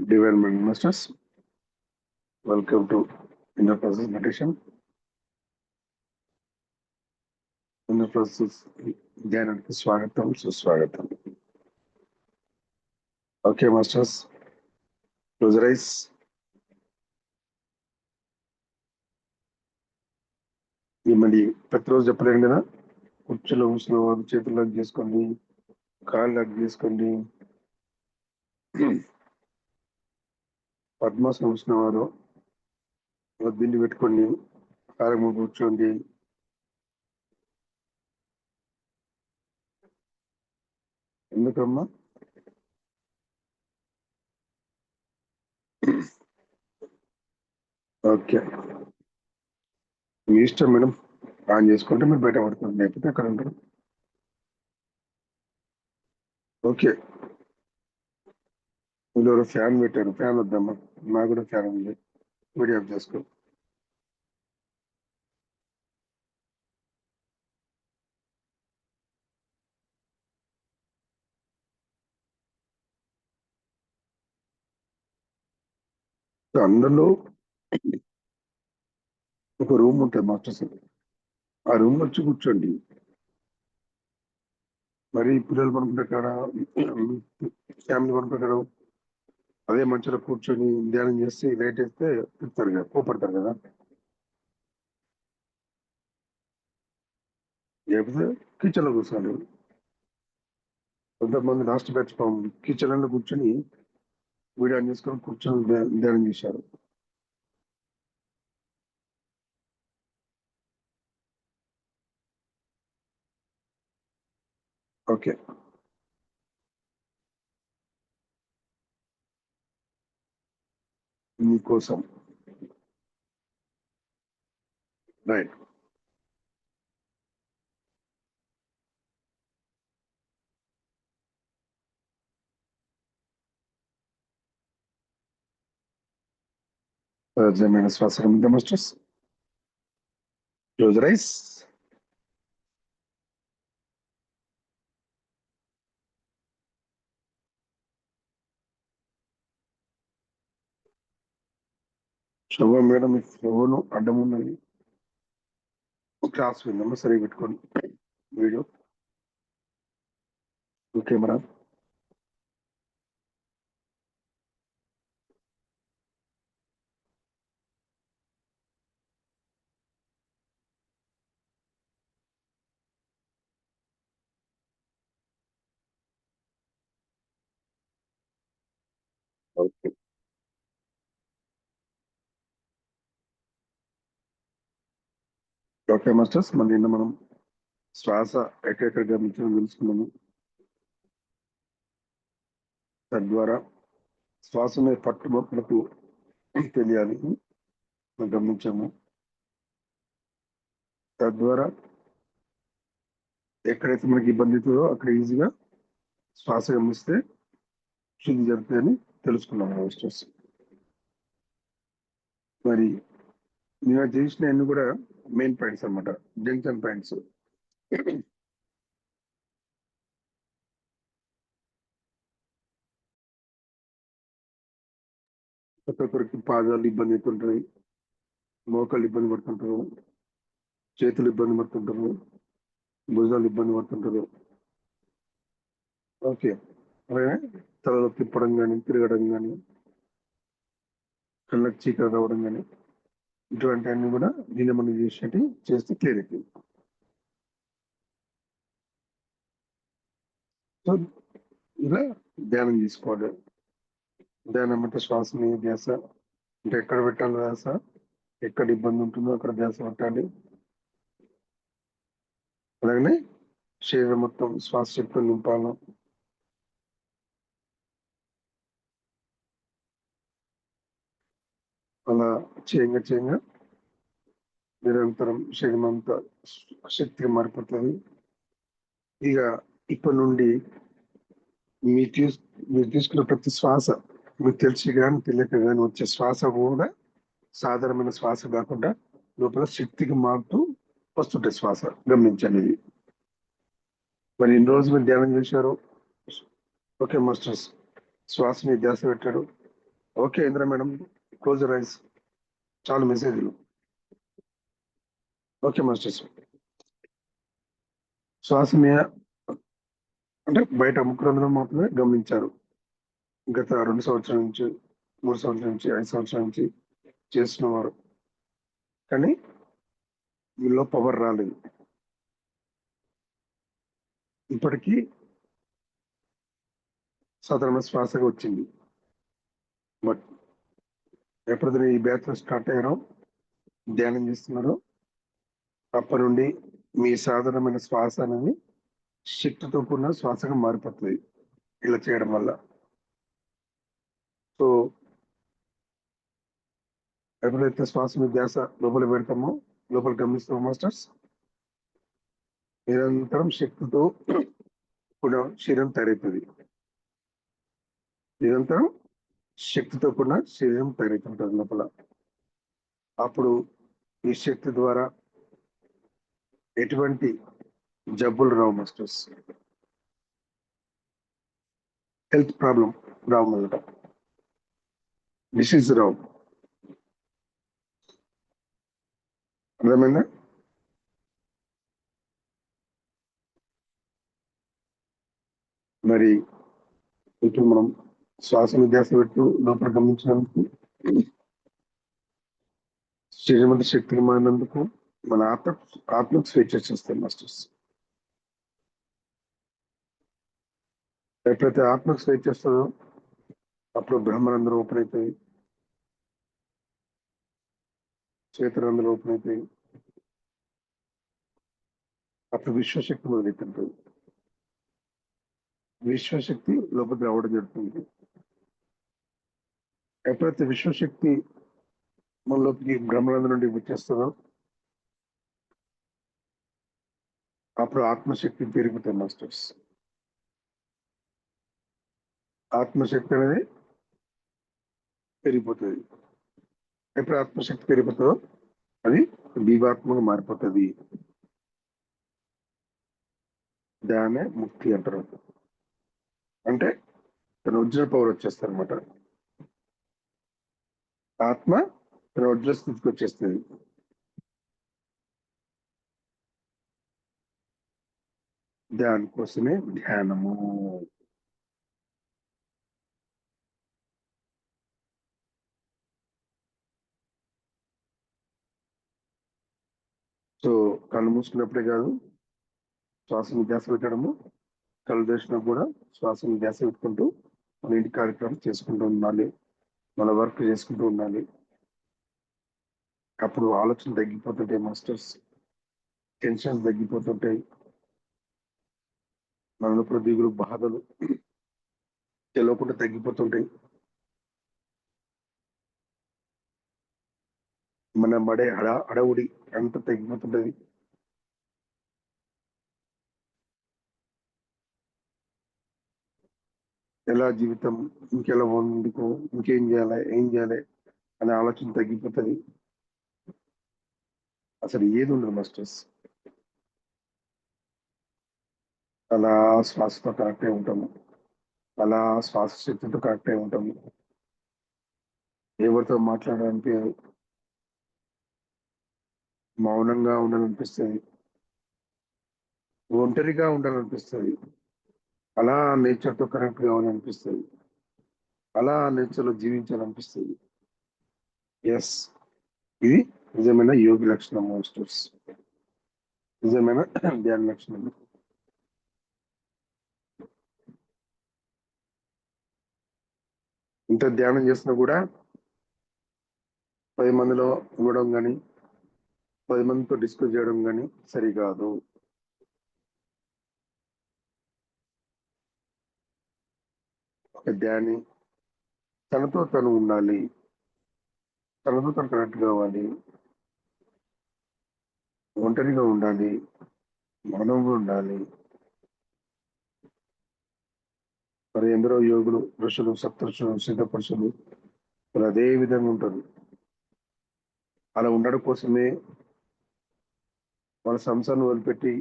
Divine Masters, welcome to Inner Process Meditation. Inner Process ధ్యానానికి స్వాగతం సుస్వాగతం. Okay masters, close rice. మళ్ళీ ప్రతిరోజు చెప్పలేను కదా, కుర్చీలో కూర్చున్న వారు చేతులు లాగ్ చేసుకోండి, కాళ్ళు లాగ్ చేసుకోండి. పద్మాసనం కూర్చున్న వారు దిండి పెట్టుకోండి, ఆరంభ కూర్చోండి. ఎందుకమ్మా? ఓకే, మీ ఇష్టం మేడం. ఆన్ చేసుకుంటే మీరు బయట పడుతుంది, లేకపోతే అక్కడ ఉంటారు. ఓకే, మీరు ఫ్యాన్ పెట్టారు, ఫ్యాన్ వద్దమ్మా. నాకు కూడా ఫ్యాన్ ఉంది, వీడియో ఆఫ్ చేసుకో. అందులో ఒక రూమ్ ఉంటుంది మాస్టర్స్, ఆ రూమ్ వచ్చి కూర్చోండి. మరి పిల్లలు పడుకుంటారా, ఫ్యామిలీ పడుకుంటారు, అదే మంచిగా కూర్చొని ధ్యానం చేస్తే లైట్ వేస్తే తిడతారు కదా, కోపడతారు కదా. లేకపోతే కిచెన్ లో కూర్చోండి. కొంతమంది లాస్ట్ బ్యాచ్ కిచెన్ లో కూర్చొని వీడియో ఆన్ చేసుకొని కూర్చొని ధ్యానం చేశారు. ఓకే, మీకోసం రైట్. సహజమైన శ్వాస మాస్టర్స్, క్లోజ్ రైస్. శోభ మేడం, మీ ఫోన్ అడ్డం ఉన్నది, క్లాస్ విందమ్మా, సరిగా పెట్టుకోండి video. Okay madam. Okay, okay masters, మళ్ళీ నిన్న మనం శ్వాస ఎక్కడెక్కడ గమనించడం తెలుసుకున్నాము. తద్వారా శ్వాస మీద పట్టుబట్టలకు తెలియాలి గమనించాము. తద్వారా ఎక్కడైతే మనకి ఇబ్బంది అవుతుందో అక్కడ ఈజీగా శ్వాస గమనిస్తే శుద్ధి జరుగుతుందని తెలుసుకున్నాము మాస్టర్స్. మరి నేను చేసిన అన్ని కూడా మెయిన్ పాయింట్స్ అన్నమాట, జంక్షన్ పాయింట్స్. ఒక్కొక్కరికి పాదాలు ఇబ్బంది అవుతుంటాయి, మోకాళ్ళు ఇబ్బంది పడుతుంటారు, చేతులు ఇబ్బంది పడుతుంటారు, భుజాలు ఇబ్బంది పడుతుంటారు. ఓకే, అలాగే తలలో తిప్పడం కానీ, తిరగడం కానీ, కళ్ళకి చీకటి రావడం కానీ, ఇటువంటి అన్ని కూడా దీన్ని మనం చేస్తే క్లియర్ అవుతుంది. సో ఇలా ధ్యానం తీసుకోవాలి. ధ్యానం అంటే శ్వాసని ధ్యాస, అంటే ఎక్కడ పెట్టాలి ధ్యాస, ఎక్కడ ఇబ్బంది ఉంటుందో అక్కడ ధ్యాస పెట్టాలి. అలాగనే శరీరం మొత్తం శ్వాస శక్తిని నింపాలి. అలా చేయంగా నిరంతరం శరీరం అంతా శక్తిగా మారిపోతుంది. ఇక ఇప్పటి నుండి మీరు తీసుకున్న ప్రతి శ్వాస, మీకు తెలిసి కానీ తెలియక కానీ వచ్చే శ్వాస కూడా సాధారణమైన శ్వాస కాకుండా లోపల శక్తికి మారుతూ వస్తుంటాయి శ్వాస, గమనించండి. మరి ఇన్ని రోజు మీరు ధ్యానం చేశారు, ఓకే మాస్టర్స్, శ్వాస మీద ధ్యాస పెట్టాడు, okay Indra madam, close rice, చాలా మెసేజ్లు. Okay masters. శ్వాస మీద అంటే బయట ముక్కురంధ్రం మాత్రమే గమనించారు. గత 2 సంవత్సరాల నుంచి, 3 సంవత్సరాల నుంచి, 5 సంవత్సరాల నుంచి చేస్తున్నవారు, కానీ వీళ్ళలో పవర్ రాలేదు. ఇప్పటికీ సాధారణ శ్వాసగా వచ్చింది. బట్ ఎప్పుడైతే ఈ బ్యాచ్ స్టార్ట్ అయ్యారో, ధ్యానం చేస్తున్నారో, అప్పటి నుండి మీ సాధారణమైన శ్వాస అనేది శక్తితో కూడిన శ్వాసగా మారిపోతుంది ఇలా చేయడం వల్ల. సో ఎప్పుడైతే శ్వాస మీద ధ్యాస లోపల పెడతామో, లోపల గమనిస్తామో మాస్టర్స్, నిరంతరం శక్తితో కూడా శరీరం తయారవుతుంది. నిరంతరం శక్తితో కూడిన శరీరం తయారవుతుంటుంది లోపల. అప్పుడు ఈ శక్తి ద్వారా ఎటువంటి జబ్బులు రావు మాస్టర్స్, హెల్త్ ప్రాబ్లం రావు, అన్నమాట డిసీజ్ రావు. అర్థమైందా? మరి ఇప్పుడు మనం శ్వాస ధ్యాస పెట్టు లోపల గమనించినందుకు, శరీరం అంతా శక్తిని మారినందుకు మన ఆత్మకు స్వేచ్ఛ చేస్తాయి మాస్టర్స్. ఎప్పుడైతే ఆత్మకు స్వేచ్ఛ చేస్తుందో అప్పుడు బ్రహ్మరంధ్రం ఓపెన్ అవుతాయి, చేతరంధ్రం ఓపెన్ అవుతాయి, అప్పుడు విశ్వశక్తి మొదలెట్టుంటుంది. విశ్వశక్తి లోపలికి రావడం జరుగుతుంది. ఎప్పుడైతే విశ్వశక్తి మనలోకి బ్రహ్మరంధ్రం నుండి వచ్చేస్తుందో అప్పుడు ఆత్మశక్తి పెరుగుతాయి మాస్టర్స్. ఆత్మశక్తి అనేది పెరిగిపోతుంది. ఎప్పుడు ఆత్మశక్తి పెరిగిపోతుందో అది జీవాత్మగా మారిపోతుంది. దాన్నే ముక్తి అంటారు. అంటే తన ఒరిజినల్ పవర్ వచ్చేస్తారు అనమాట. ఆత్మ తన ఒరిజినల్ స్థితికి వచ్చేస్తుంది. దానికోసమే ధ్యానము. సో కళ్ళు మూసుకున్నప్పుడే కాదు శ్వాసను ధ్యాస పెట్టడము, కళ్ళు తెరిచినా కూడా శ్వాసను ధ్యాస పెట్టుకుంటూ మన ఇంటి కార్యక్రమం చేసుకుంటూ ఉండాలి, మన వర్క్ చేసుకుంటూ ఉండాలి. అప్పుడు ఆలోచన తగ్గిపోతుంటాయి మాస్టర్స్, టెన్షన్స్ తగ్గిపోతుంటాయి, మన లోపల దిగులు బాధలు తెలియకుండా తగ్గిపోతుంటాయి. మన అడవుడి అంత తగ్గిపోతుంటది. ఎలా జీవితం ఇంకెలా వండుకో, ఇంకేం చేయాలి, ఏం చేయాలి అనే ఆలోచన తగ్గిపోతుంది. అసలు ఏది ఉండదు మాస్టర్స్. అలా శ్వాసతో కరెక్ట్ అయి ఉంటాము, అలా శ్వాస శక్తితో కరెక్ట్ అయి ఉంటాము. ఎవరితో మాట్లాడాలంటే మౌనంగా ఉండాలనిపిస్తుంది, ఒంటరిగా ఉండాలనిపిస్తుంది, అలా నేచర్తో కనెక్ట్ కావాలనిపిస్తుంది, అలా నేచర్లో జీవించాలనిపిస్తుంది. ఎస్, ఇది నిజమైన యోగి లక్షణం మాస్టర్స్, నిజమైన ధ్యాన లక్షణం. ఇంత ధ్యానం చేసినా కూడా 10 మందిలో ఇవ్వడం కానీ 10 మందితో డిస్కస్ చేయడం కానీ సరికాదు. ఒక ధ్యాని తనతో తను ఉండాలి, తనతో తను కనెక్ట్ కావాలి, ఒంటరిగా ఉండాలి, మౌనంగా ఉండాలి. మరి ఎందరో యోగులు, ఋషులు, సప్తఋషులు, సిద్ధపురుషులు మరి అదే విధంగా ఉంటారు. అలా ఉండడం కోసమే వాళ్ళ సంసారం వదిలిపెట్టి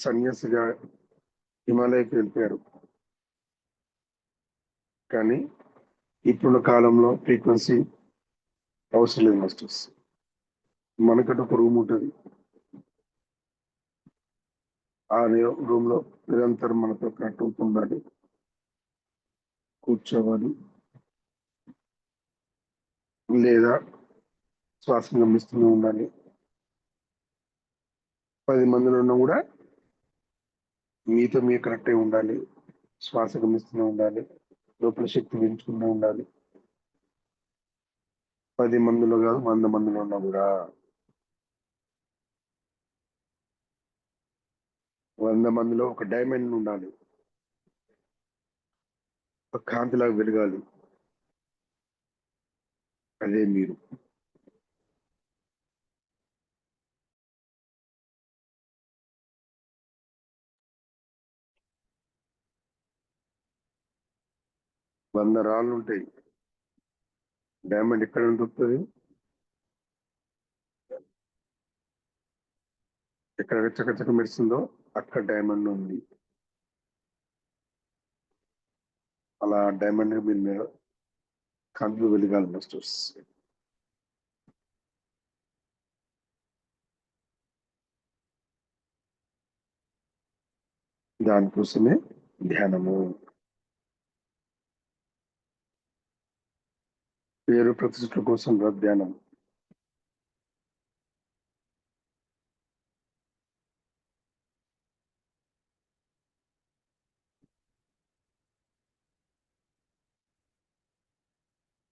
సన్యాసిగా హిమాలయకి వెళ్ళిపోయారు. కానీ ఇప్పుడున్న కాలంలో ఫ్రీక్వెన్సీ అవసరం లేదు మాస్టర్స్. మనకంటే ఒక రూమ్ ఉంటుంది. ఆ రూమ్ లో నిరంతరం మనతో కరెక్ట్ ఉండాలి, కూర్చోవాలి, లేదా శ్వాస గమనిస్తూనే ఉండాలి. 10 మందిలో ఉన్నా కూడా మీతో మీరు కరెక్ట్ అయి ఉండాలి, శ్వాస గమనిస్తూనే ఉండాలి, లోపల శక్తి పెంచుకుంటూ ఉండాలి. 10 మందిలో కాదు, 100 మందిలో ఉన్నా కూడా 100 మందిలో ఒక డైమండ్ ఉండాలి, ఒక కాంతిలాగా వెలగాలి. అదే మీరు. వంద రాళ్ళు ఉంటాయి, డైమండ్ ఎక్కడ దొరుకుతుంది? ఎక్కడ చకచక మెరుస్తుందో అక్కడ డైమండ్ ఉంది. అలా డైమండ్ మీరు కాంతిలో వెలగాలి మాస్టర్స్. దానికోసమే ధ్యానము. పేరు ప్రతిష్టల కోసం ధ్యానం.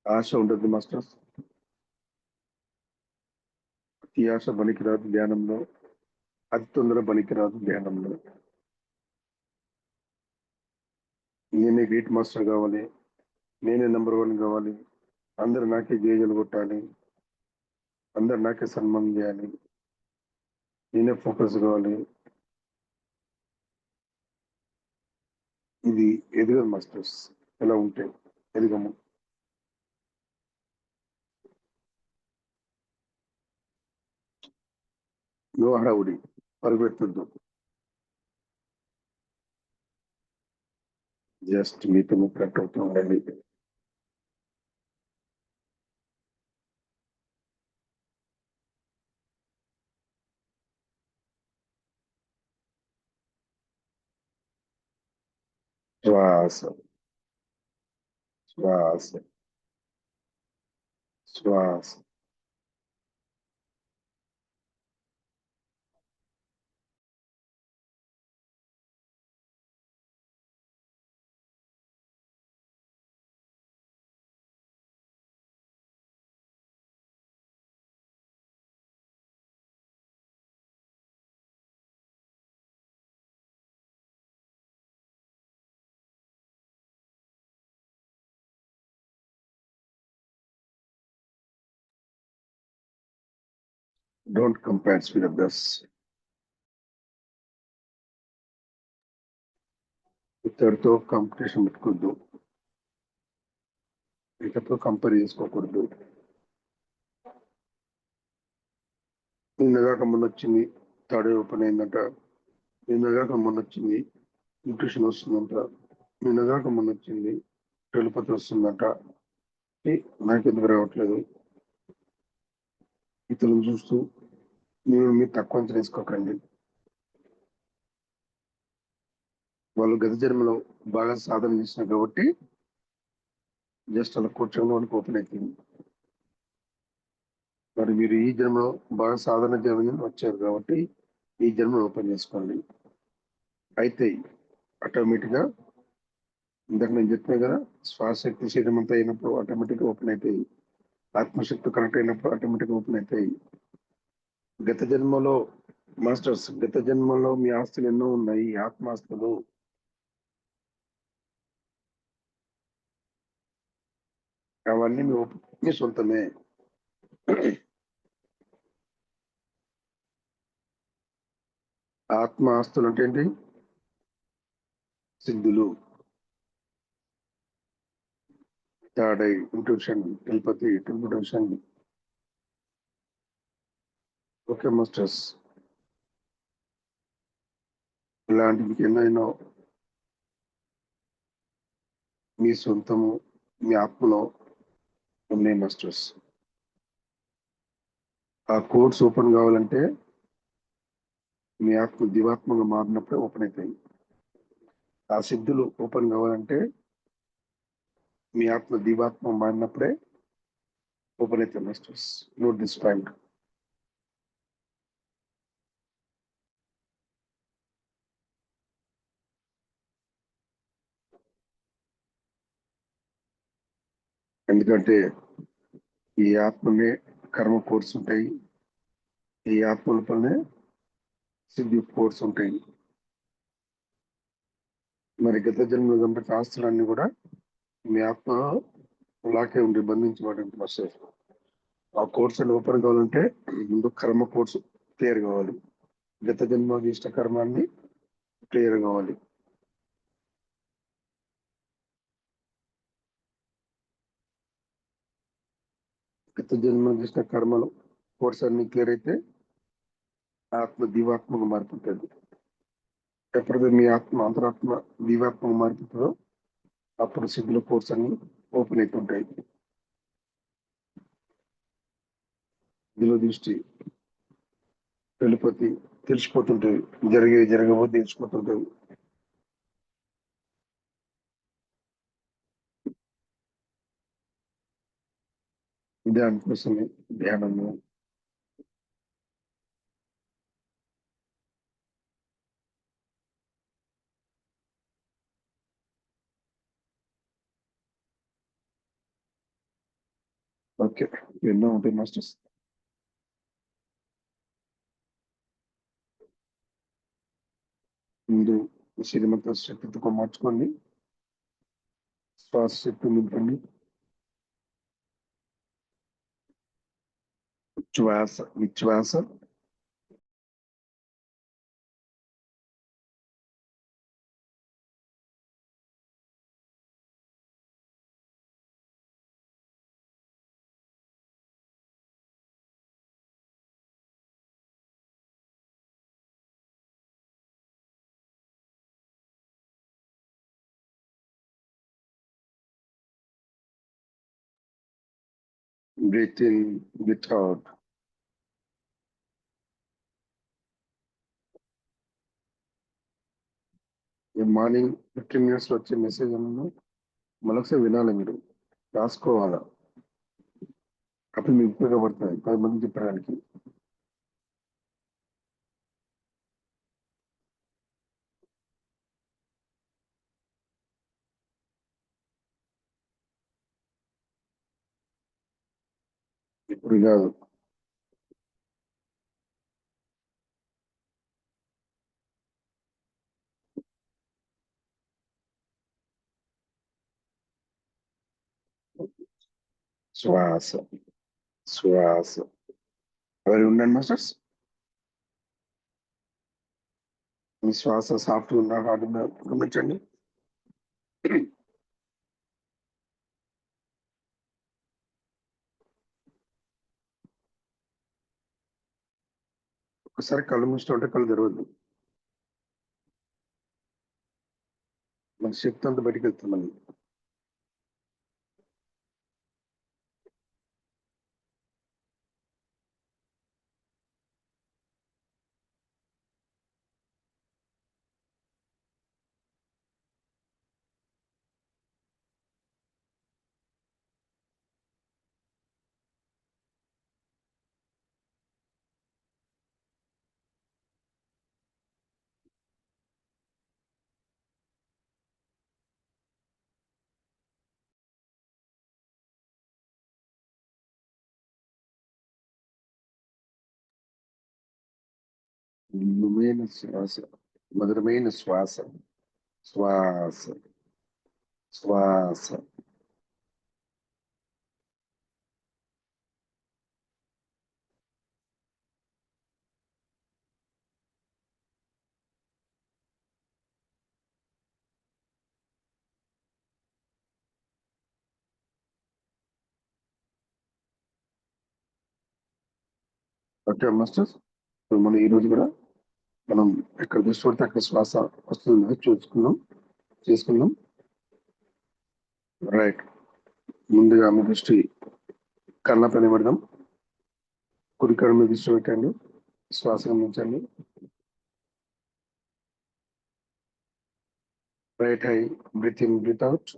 ఆశ ఉండదు మాస్టర్స్. అతి ఆశ పనికిరాదు ధ్యానంలో, అతి తొందర పనికిరాదు ధ్యానంలో. నేనే గ్రేట్ మాస్టర్ కావాలి, నేనే నెంబర్ 1 కావాలి, అందరు నాకే గేజలు కొట్టాలి, అందరు నాకే సన్మానం చేయాలి, నేనే ఫోకస్ కావాలి. ఇది ఎదగదు మాస్టర్స్. ఎలా ఉంటే ఎదగము. నో హడావుడి, పరుగెత్తద్దు. జస్ట్ మీతో కరెక్ట్ అవుతూ ఉండండి. శ్వాస శ్వాస శ్వాస. Don't compare with others. ఇతరుతో కాంపిటీషన్ పెట్టుకోవద్దు, ఇతరుతో కంపేర్ చేసుకోకూడదు. నిన్నగాక మొన్న వచ్చింది థర్డ్ ఓపెన్ అయిందంట, నిన్నగాక మొన్న వచ్చింది న్యూట్రిషన్ వస్తుందంట, నిన్నగాక మొన్న వచ్చింది టెలిపతి వస్తుందంట. నాకెందుకు రావట్లేదు? ఇతరులను చూస్తూ మీరు తక్కువ అంచనా వేసుకోకండి. వాళ్ళు గత జన్మలో బాగా సాధన చేసినారు కాబట్టి జస్ట్ అలా కూర్చొని వాళ్ళకి ఓపెన్ అవుతుంది. మరి మీరు ఈ జన్మలో బాగా సాధన జన్మ వచ్చారు కాబట్టి ఈ జన్మ ఓపెన్ చేసుకోండి. అయితే ఆటోమేటిక్ గా ఇందాక నేను చెప్పినా కదా, శ్వాసశక్తి శరీరం అంతా అయినప్పుడు ఆటోమేటిక్ గా ఓపెన్ అవుతాయి, ఆత్మశక్తి కరెక్ట్ అయినప్పుడు ఆటోమేటిక్ ఓపెన్ అవుతాయి. గత జన్మలో మాస్టర్స్, గత జన్మలో మీ ఆస్తులు ఎన్నో ఉన్నాయి, ఆత్మాస్తులు. అవన్నీ మీ సొంతమే. ఆత్మ ఆస్తులు అంటే ఏంటి? సిద్ధులు, third eye, intuition, telepathy, teleportation. Okay masters, ఇలాంటివి ఎన్నైనా మీ సొంతము. మీ ఆత్మలో ఉన్నాయి మాస్టర్స్. ఆ కోడ్స్ ఓపెన్ కావాలంటే మీ ఆత్మ దివాత్మగా మారినప్పుడే ఓపెన్ అవుతాయి. ఆ సిద్ధులు ఓపెన్ కావాలంటే మీ ఆత్మ దివాత్మ మారినప్పుడే ఓపెన్ అవుతాయి మాస్టర్స్. Note this point. ఎందుకంటే ఈ ఆత్మనే కర్మ కోర్స్ ఉంటాయి, ఈ ఆత్మ లోపలనే సిద్ధి కోర్స్ ఉంటాయి. మరి గత జన్మలో సంపటి ఆస్తులన్నీ కూడా మీ ఆత్మ లాకే ఉండి బంధించబడి మాస్టర్. ఆ కోర్స్ అని ఓపెన్ కావాలంటే ముందు కర్మ కోర్సు క్లియర్ కావాలి, గత జన్మ ఇష్ట కర్మాన్ని క్లియర్ కావాలి. గత జన్మ ఇష్ట కర్మలు కోర్స్ అన్ని క్లియర్ అయితే ఆత్మ దివాత్మకు మారిపోతుంది. ఎప్పుడైతే మీ ఆత్మ అంతరాత్మ దివాత్మకు మారిపోతుందో అప్పుడు సిద్ధుల కోర్స్ అన్ని ఓపెన్ అవుతుంటాయి. దిలో దృష్టి వెళ్ళిపోతే తెలిసిపోతుంటది, జరగబోతే తెలిసిపోతుంటది. దానికోసమే ధ్యానము. ఓకే, ఎన్నో ఉంటాయి మాస్టర్స్. ముందు శరీరంతో శక్తితో మార్చుకోండి, శ్వాస శక్తి నింపండి. శ్వాస విశ్వాస breathe in, breathe out. Morning 15 minutes లో వచ్చే మెసేజ్ అన్న మరొకసారి వినాలి, మీరు రాసుకోవాలా, అప్పుడు మీకు ఉపయోగపడుతుంది 10 మంది చెప్పడానికి. ఇప్పుడు కాదు. శ్వాస శ్వాస. ఎవరు ఉండండి మాస్టర్స్. మీ శ్వాస సాఫ్ట్ ఉందా హార్డ్ ఉందా గమనించండి. ఒకసారి కళ్ళు మూస్తుంటే కళ్ళు తెరవద్దు, మన శక్తి అంతా బయటికి వెళ్తుంది మళ్ళీ. మధురమైన శ్వాస, మధురమైన శ్వాస, శ్వాస శ్వాస. ఓకే మాస్టర్స్, మనం ఈ రోజు కూడా మనం ఎక్కడ దృష్టి పడితే అక్కడ శ్వాస వస్తుంది చూసుకుందాం, చేసుకుందాం. రైట్. ముందుగా మీ దృష్టి కళ్ళ పైన పెడదాం. కుడి కన్ను మీద దృష్టి పెట్టండి. శ్వాస గమనించండి. Right I breathe in breathe out.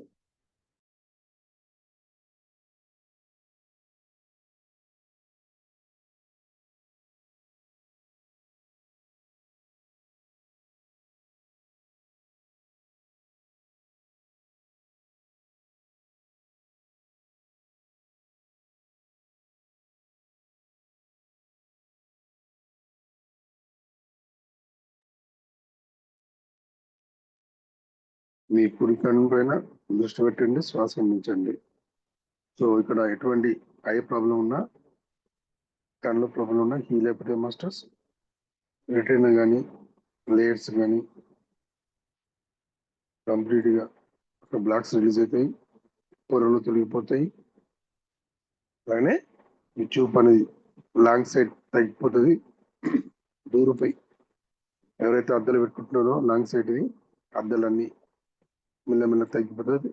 మీ కుడి కన్ను పైన దృష్టి పెట్టండి. శ్వాస గమనించండి. సో ఇక్కడ ఎటువంటి ఐ ప్రాబ్లం ఉన్నా, కన్ను ప్రాబ్లం ఉన్నా హీల్ అయిపోతే మాస్టర్స్. రెటీనా కానీ లేయర్స్ కానీ కంప్లీట్ గా బ్లాక్స్ రిలీజ్ అవుతాయి, పొరలు తొలగిపోతాయి. అలానే మీ చూపు అనేది లాంగ్ సైడ్ తగ్గిపోతుంది. దూరపై ఎవరైతే అద్దాలు పెట్టుకుంటున్నారో లాంగ్ సైడ్ అద్దాలన్నీ మెల్లమెల్ల తగ్గిపోతుంది.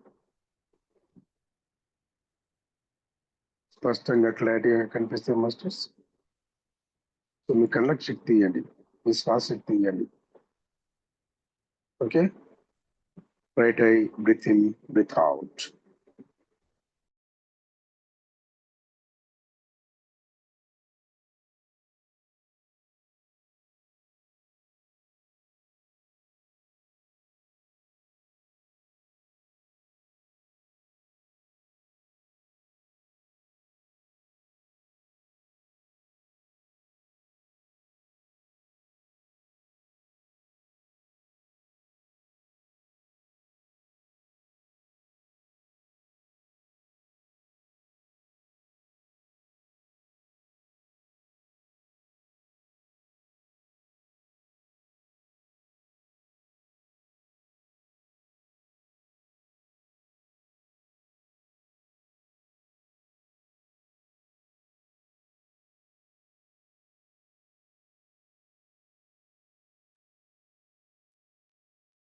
స్పష్టంగా క్లారిటీగా కనిపిస్తే మాస్టర్స్. సో మీ కళ్ళకి శక్తి ఇవ్వండి, మీ శ్వాస శక్తి ఇవ్వండి. Okay, right I breathe in breathe out.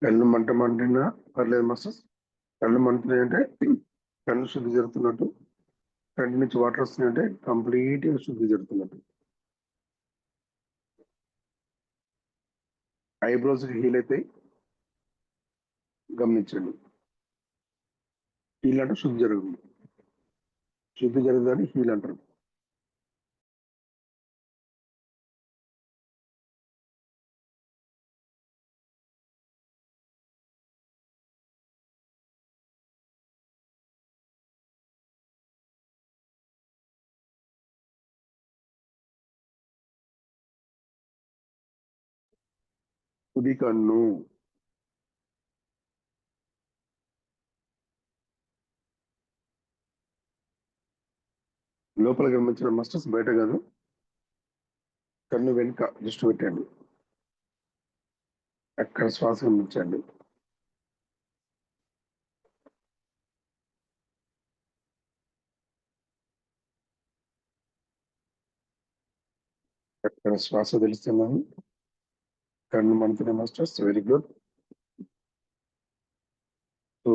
కళ్ళు మంటమంటున్నా పర్లేదు మాస్టర్స్. కళ్ళు మంటున్నాయి అంటే కళ్ళు శుద్ధి జరుగుతున్నట్టు, కంటి నుంచి వాటర్ వస్తున్నాయంటే కంప్లీట్ గా శుద్ధి జరుగుతున్నట్టు. ఐబ్రోస్ హీల్ అయితే గమనించండి. హీల్ అంటే శుద్ధి జరుగుతుంది, శుద్ధి జరుగుతుందని హీల్ అంటారు. కుడి కన్ను లోపల గమనించిన మాస్టర్స్, బయట కాదు. కన్ను వెనుక దృష్టి పెట్టండి, అక్కడ శ్వాస గమనించండి. అక్కడ శ్వాస తెలుస్తున్నాను. కన్ను మంతున్న మాస్టర్స్, వెరీ గుడ్. సో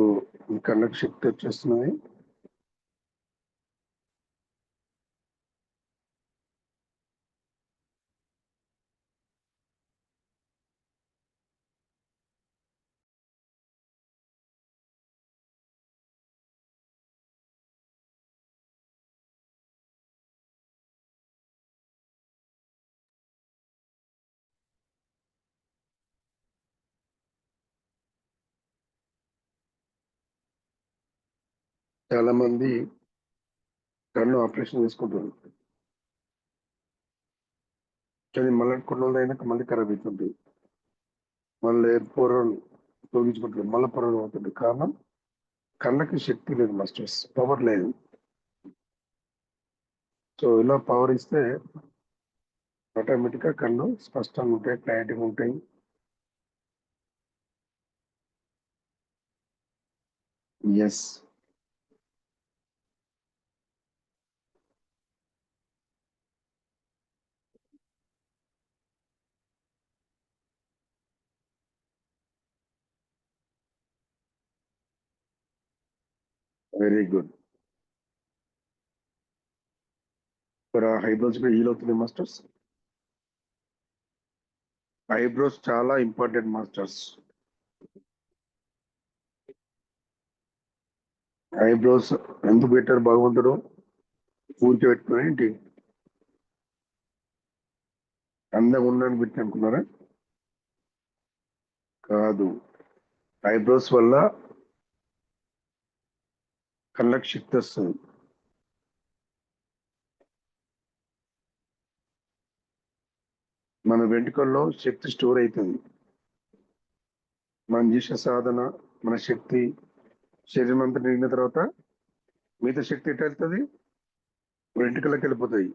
మీ కళ్ళకు శక్తి వచ్చేస్తున్నాయి. చాలా మంది కన్ను ఆపరేషన్ చేసుకుంటారు, కానీ మళ్ళీ కొన్ని రోజులు అయినాక మళ్ళీ ఖరాబ్ అవుతుంది. మళ్ళీ పొరలు తొలగించుకుంటారు, మళ్ళీ పొరలు అవుతుంది. కారణం కళ్ళకి శక్తి లేదు మాస్టర్స్, పవర్ లేదు. సో ఇలా పవర్ ఇస్తే ఆటోమేటిక్ గా కళ్ళు స్పష్టంగా ఉంటాయి, క్లారిటీగా ఉంటాయి. Yes, very good. ఇక్కడ ఐబ్రోస్ హీల్ అవుతుంది మాస్టర్స్. ఐబ్రోస్ చాలా ఇంపార్టెంట్ మాస్టర్స్. ఐబ్రోస్ ఎందుకు పెట్టారు భగవంతుడు? ఊరికే పెట్టుకుని ఏంటి అందంగా ఉండడానికి పెట్టి అనుకున్నారా? కాదు, ఐబ్రోస్ వల్ల కళ్ళకి శక్తి వస్తుంది. మన వెంట్రుకల్లో శక్తి స్టోర్ అవుతుంది. మనం చేసే సాధన, మన శక్తి శరీరం అంతా నిండిన తర్వాత మిగతా శక్తి ఎట్లా వెళ్తుంది? వెంట్రుకలకు వెళ్ళిపోతాయి.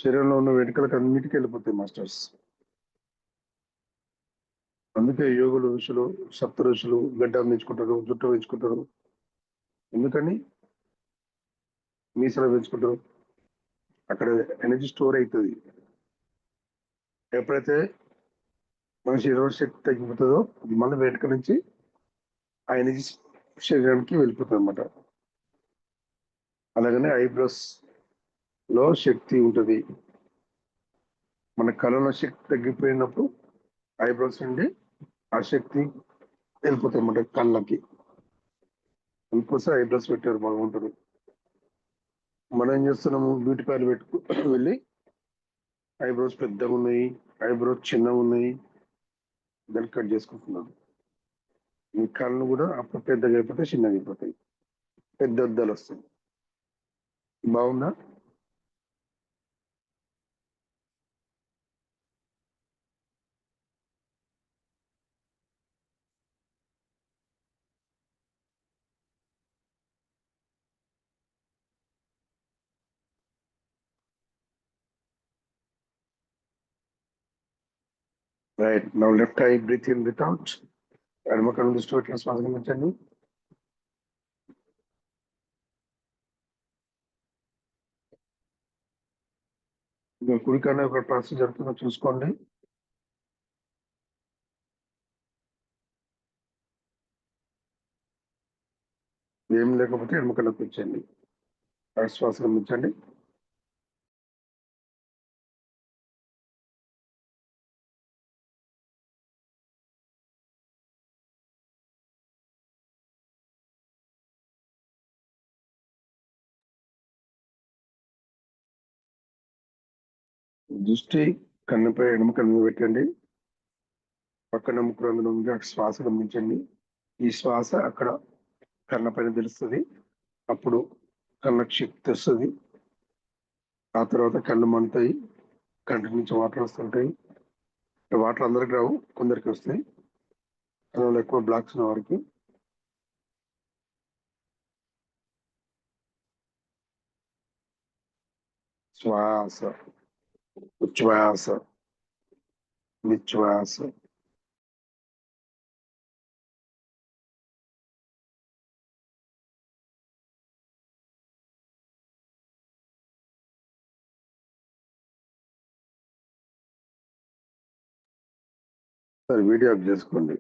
శరీరంలో ఉన్న వెంట్రుకలకు అన్నిటికీ వెళ్ళిపోతాయి మాస్టర్స్. అందుకే యోగులు, ఋషులు, సప్త ఋషులు గడ్డ పెంచుకుంటారు, జుట్టు పెంచుకుంటారు. ఎందుకని మీసాలు పెంచుకుంటారు? అక్కడ ఎనర్జీ స్టోర్ అవుతుంది. ఎప్పుడైతే మన శరీరం శక్తి తగ్గిపోతుందో మళ్ళీ వెంట్రుక నుంచి ఆ ఎనర్జీ శరీరానికి వెళ్ళిపోతుంది అనమాట. అలాగనే ఐబ్రోస్ లో శక్తి ఉంటుంది. మన కళ్ళలో శక్తి తగ్గిపోయినప్పుడు ఐబ్రోస్ నుండి ఆ శక్తి వెళ్ళిపోతాయి అన్నమాట కళ్ళకి. అందుకోసం ఐబ్రోస్ పెట్టారు బాగుంటుంది. మనం ఏం చేస్తున్నాము? బ్యూటీ పార్లర్ పెట్టుకు వెళ్ళి ఐబ్రోస్ పెద్దగా ఉన్నాయి, ఐబ్రోస్ చిన్నగా ఉన్నాయి, దాన్ని కట్ చేసుకుంటున్నాం. మీ కళ్ళు కూడా అప్పుడు పెద్దగా అయిపోతాయి, చిన్నగా అయిపోతాయి, పెద్ద అద్దాలు వస్తాయి. బాగుందా? Right. Now left eye breathe in, breathe out. ఎడమ కన్ను దృష్టి పెట్టిన శ్వాస గమనించండి. కుడి కన్ను ఒక ప్రాసెస్ జరుగుతుందో చూసుకోండి. ఏం లేకపోతే ఎడమ కన్ను కూర్చోండి. శ్వాస గమనించండి. దృష్టి కన్నుపై ఎడమ కన్ను మీద పెట్టండి. పక్కన ముక్కు రంగులో ఉంది, అక్కడ శ్వాస గమనించండి. ఈ శ్వాస అక్కడ కన్న పైన తెలుస్తుంది. అప్పుడు కళ్ళకి శక్తి వస్తుంది. ఆ తర్వాత కళ్ళు మంటాయి, కంటి నుంచి వాటర్ వస్తుంటాయి. వాటర్ అందరికి రావు, కొందరికి వస్తాయి. కళ్ళలో ఎక్కువ బ్లాక్స్ ఉన్న వారికి. శ్వాస, ఉచ్ఛ్వాస, నిశ్వాస. సరే, వీడియో ఆఫ్ చేసుకోండి.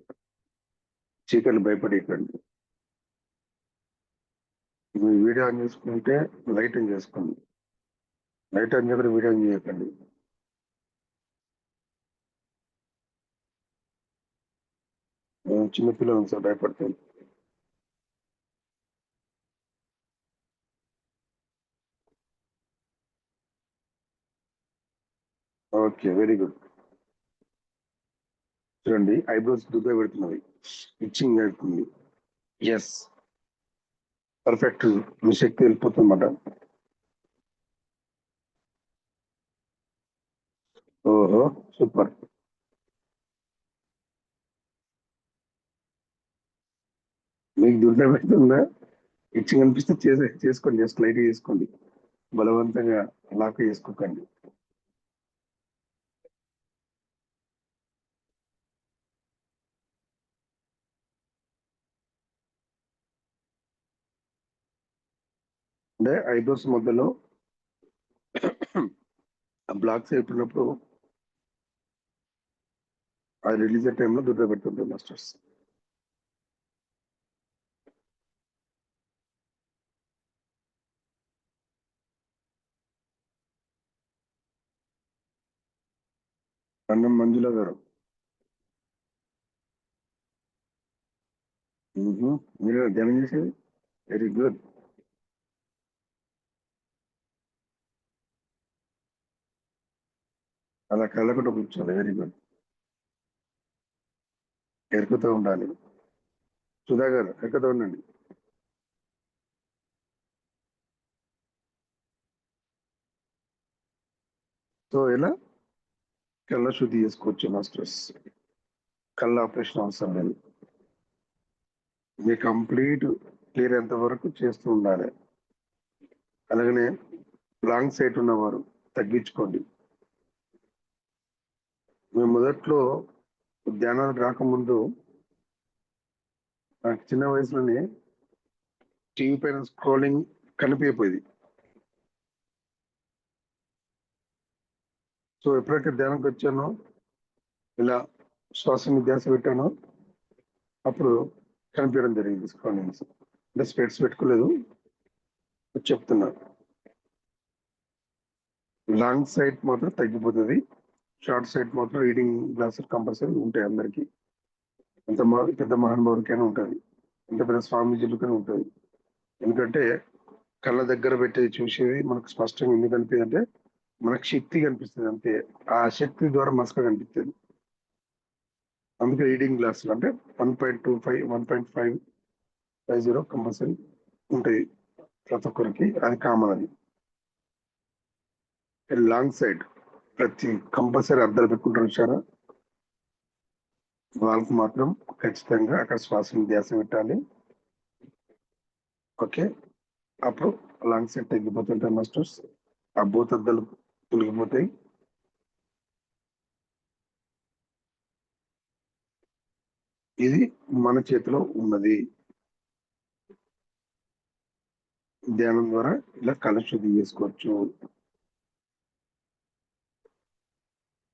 చీకట్లు భయపడేయకండి. మీ వీడియో ఆన్ చేసుకుంటే లైట్ ఆన్ చేసుకోండి. లైట్ ఆన్ చేయకుండా వీడియో ఆన్ చేయకండి. చిన్నపిల్లలు సార్ భయపడతాను. Okay, very good. చూడండి, ఐబ్రోస్ దుబ్బే పెడుతున్నది, ఇచ్చింగ్ అవుతుంది. Yes, perfect. మీ శక్తి వెళ్ళిపోతుందన్నమాట. ఓహో, సూపర్. మీకు దుడ్డ పెడుతుందా? ఇచ్చింగ్ అనిపిస్తే చేసుకోండి, జస్ట్ లైట్ చేసుకోండి. బలవంతంగా లాక్ చేసుకోకండి. అంటే ఐబ్రోస్ మధ్యలో బ్లాక్స్ అయిపోయినప్పుడు అది రిలీజ్ అయ్యే టైంలో దుడ్డ పెడుతుంది మాస్టర్స్. అన్నం మంజుల గారు. మీరు ధ్యానం చేసేది వెరీ గుడ్. అలా కళ్ళకుండా కూర్చోవాలి. Very good. ఎరుకుతూ ఉండాలి. సుధా గారు ఎరుకుతూ ఉండండి. సో ఇలా కళ్ళ శుద్ధి చేసుకోవచ్చు మాస్టర్స్. కళ్ళ ఆపరేషన్ అవసరం లేదు. మీ కంప్లీట్ క్లియర్ ఎంత వరకు చేస్తూ ఉండాలి. అలాగనే లాంగ్ సైట్ ఉన్నవారు తగ్గించుకోండి. మేము మొదట్లో ధ్యానానికి రాకముందు నాకు చిన్న వయసులోనే టీవీ పైన స్క్రోలింగ్ కనిపించిపోయింది. సో ఎప్పుడైతే ధ్యానంకి వచ్చానో ఇలా శ్వాస మీద ధ్యాస పెట్టానో అప్పుడు కనిపించడం జరిగింది స్క్రోలింగ్స్. అంటే స్పెట్స్ పెట్టుకోలేదు, చెప్తున్నా. లాంగ్ సైట్ మాత్రం తగ్గిపోతుంది. షార్ట్ సైట్ మాత్రం రీడింగ్ గ్లాసెస్ కంపల్సరీ ఉంటాయి అందరికి. ఎంత పెద్ద మహానుభావుడికైనా ఉంటుంది, ఎంత పెద్ద స్వామీజీలకైనా ఉంటుంది. ఎందుకంటే కళ్ళ దగ్గర పెట్టేది చూసేది మనకు స్పష్టంగా ఎందుకు కనిపిస్తుంది అంటే మనకు శక్తి కనిపిస్తుంది అంతే. ఆ శక్తి ద్వారా మసక కనిపిస్తుంది. అందుకే రీడింగ్ గ్లాసులు అంటే 1.25 1.550 కంపల్సరీ ఉంటాయి ప్రతి ఒక్కరికి. అది కామన్. అది లాంగ్ సైడ్ ప్రతి కంపల్సరీ అర్థాలు పెట్టుకుంటారు వచ్చారా, వాళ్ళకి మాత్రం ఖచ్చితంగా అక్కడ శ్వాస ధ్యాస పెట్టాలి. ఓకే, అప్పుడు లాంగ్ సైడ్ తగ్గిపోతుంటాయి మాస్టర్స్. ఆ భూతద్దాలు తొలగిపోతాయి. ఇది మన చేతిలో ఉన్నది. ధ్యానం ద్వారా ఇలా కళ్ళ శుద్ధి చేసుకోవచ్చు.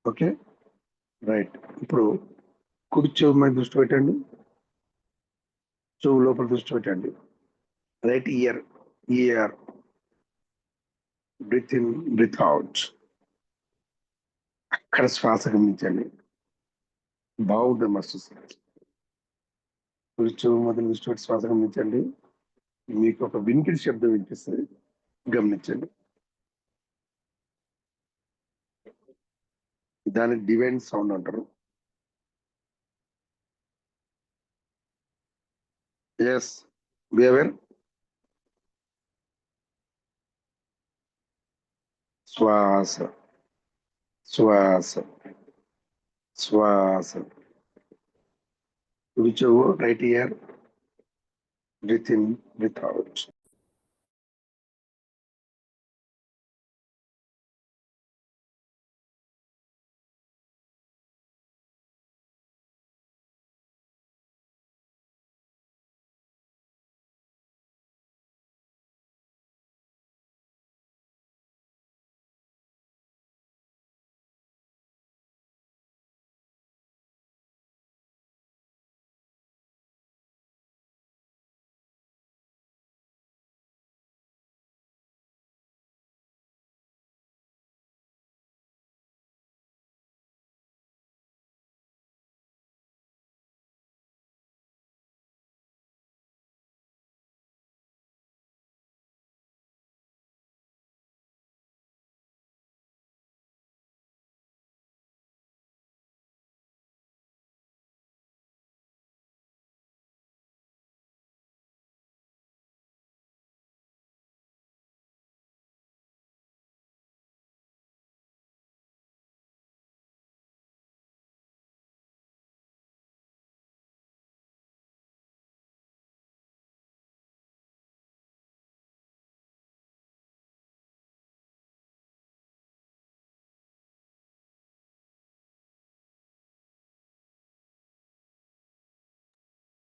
Okay right. ఇప్పుడు కుడి చెవు మీద దృష్టి పెట్టండి. చెవు లోపల దృష్టి పెట్టండి. Right ear, ear. Breathe in, breathe out. అక్కడ శ్వాస గమనించండి. బాగుంటుంది మాస్టర్స్. కుడి చెవు మొదలు దృష్టి పెట్టి శ్వాస గమనించండి. మీకు ఒక వినికిడి శబ్దం వినిపిస్తుంది, గమనించండి. దాన్ని డివైన్ సౌండ్ అంటారు. Yes, be aware. శ్వాస, శ్వాస, శ్వాస. కుడి చెవు right ear. Breathe in, breathe out.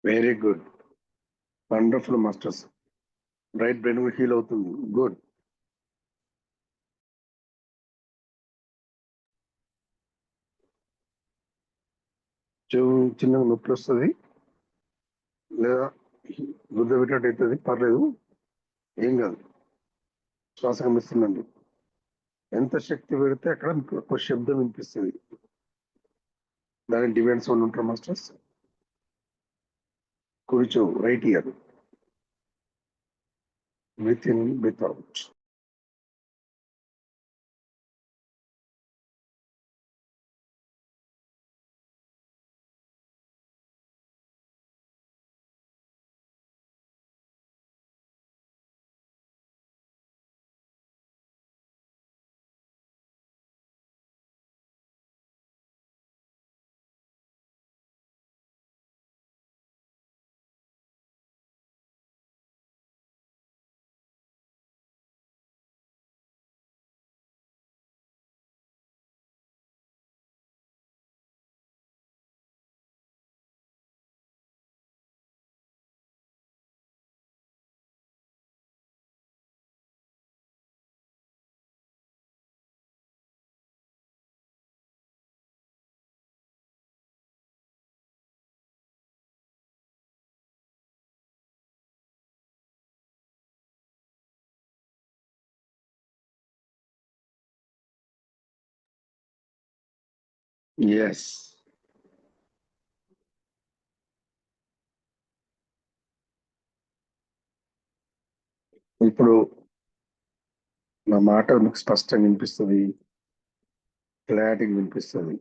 Very good, wonderful masters. Right brain heal అవుతుంది. గుడ్. చెవు చిన్నగా నొప్పి వస్తుంది లేదా గుద్ద పెట్టినట్టు అవుతుంది, పర్లేదు, ఏం కాదు. శ్వాస గమిస్తుందండి. ఎంత శక్తి పెడితే అక్కడ మీకు ఒక శబ్దం వినిపిస్తుంది. దాని డివైన్ సౌండ్ ఉంటారు మాస్టర్స్. కుడి చెవు, right ear. With in, with out. Yes. ఇప్పుడు నా మాట మీకు స్పష్టంగా వినిపిస్తుంది, క్లారిటీగా వినిపిస్తుంది.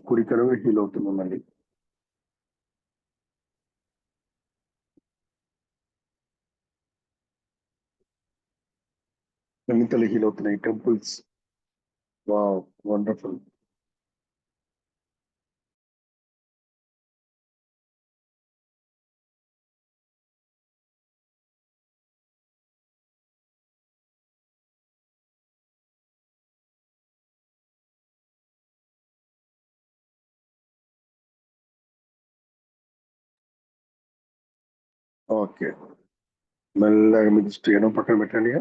కుడి కనుక హీల్ అవుతుంది మళ్ళీ. ఎన్నికలు హీల్ అవుతున్నాయి, టెంపుల్స్. Wow, wonderful. ఓకే, మెల్లగా మీ దృష్టి ఎడమ పక్కన పెట్టండి.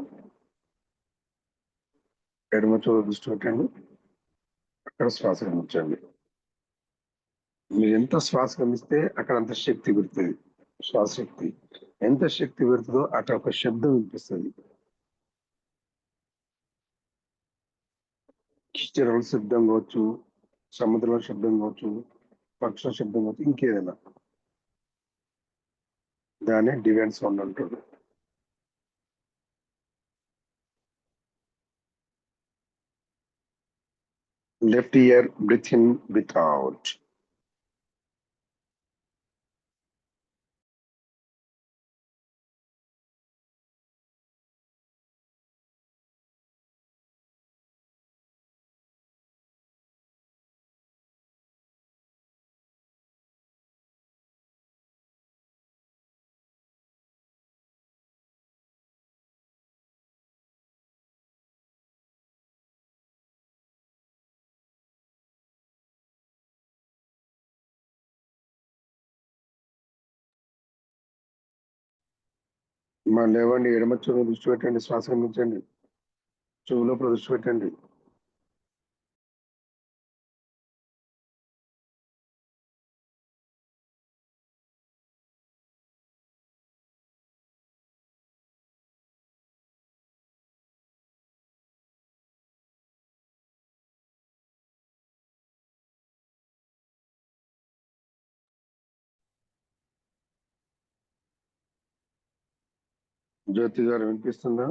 ఎడమ చెవు దృష్టి పెట్టండి, అక్కడ శ్వాస గమనించండి. మీరు ఎంత శ్వాస గమిస్తే అక్కడ అంత శక్తి పెడుతుంది. శ్వాస శక్తి ఎంత శక్తి పెడుతుందో అక్కడ ఒక శబ్దం వినిపిస్తుంది. కిచరల శబ్దం కావచ్చు, సముద్రంలో శబ్దం కావచ్చు, పక్షుల శబ్దం కావచ్చు, ఇంకేదైనా. దాన్ని డివైన్ సౌండ్ అంటారు. Left ear, breathe in, breathe out. మా లేవండి, ఎడమ చెవులో దృష్టి పెట్టండి, శ్వాస గమనించండి. చెవులో దృష్టి పెట్టండి. జ్యోతి గారు వినిపిస్తుందా?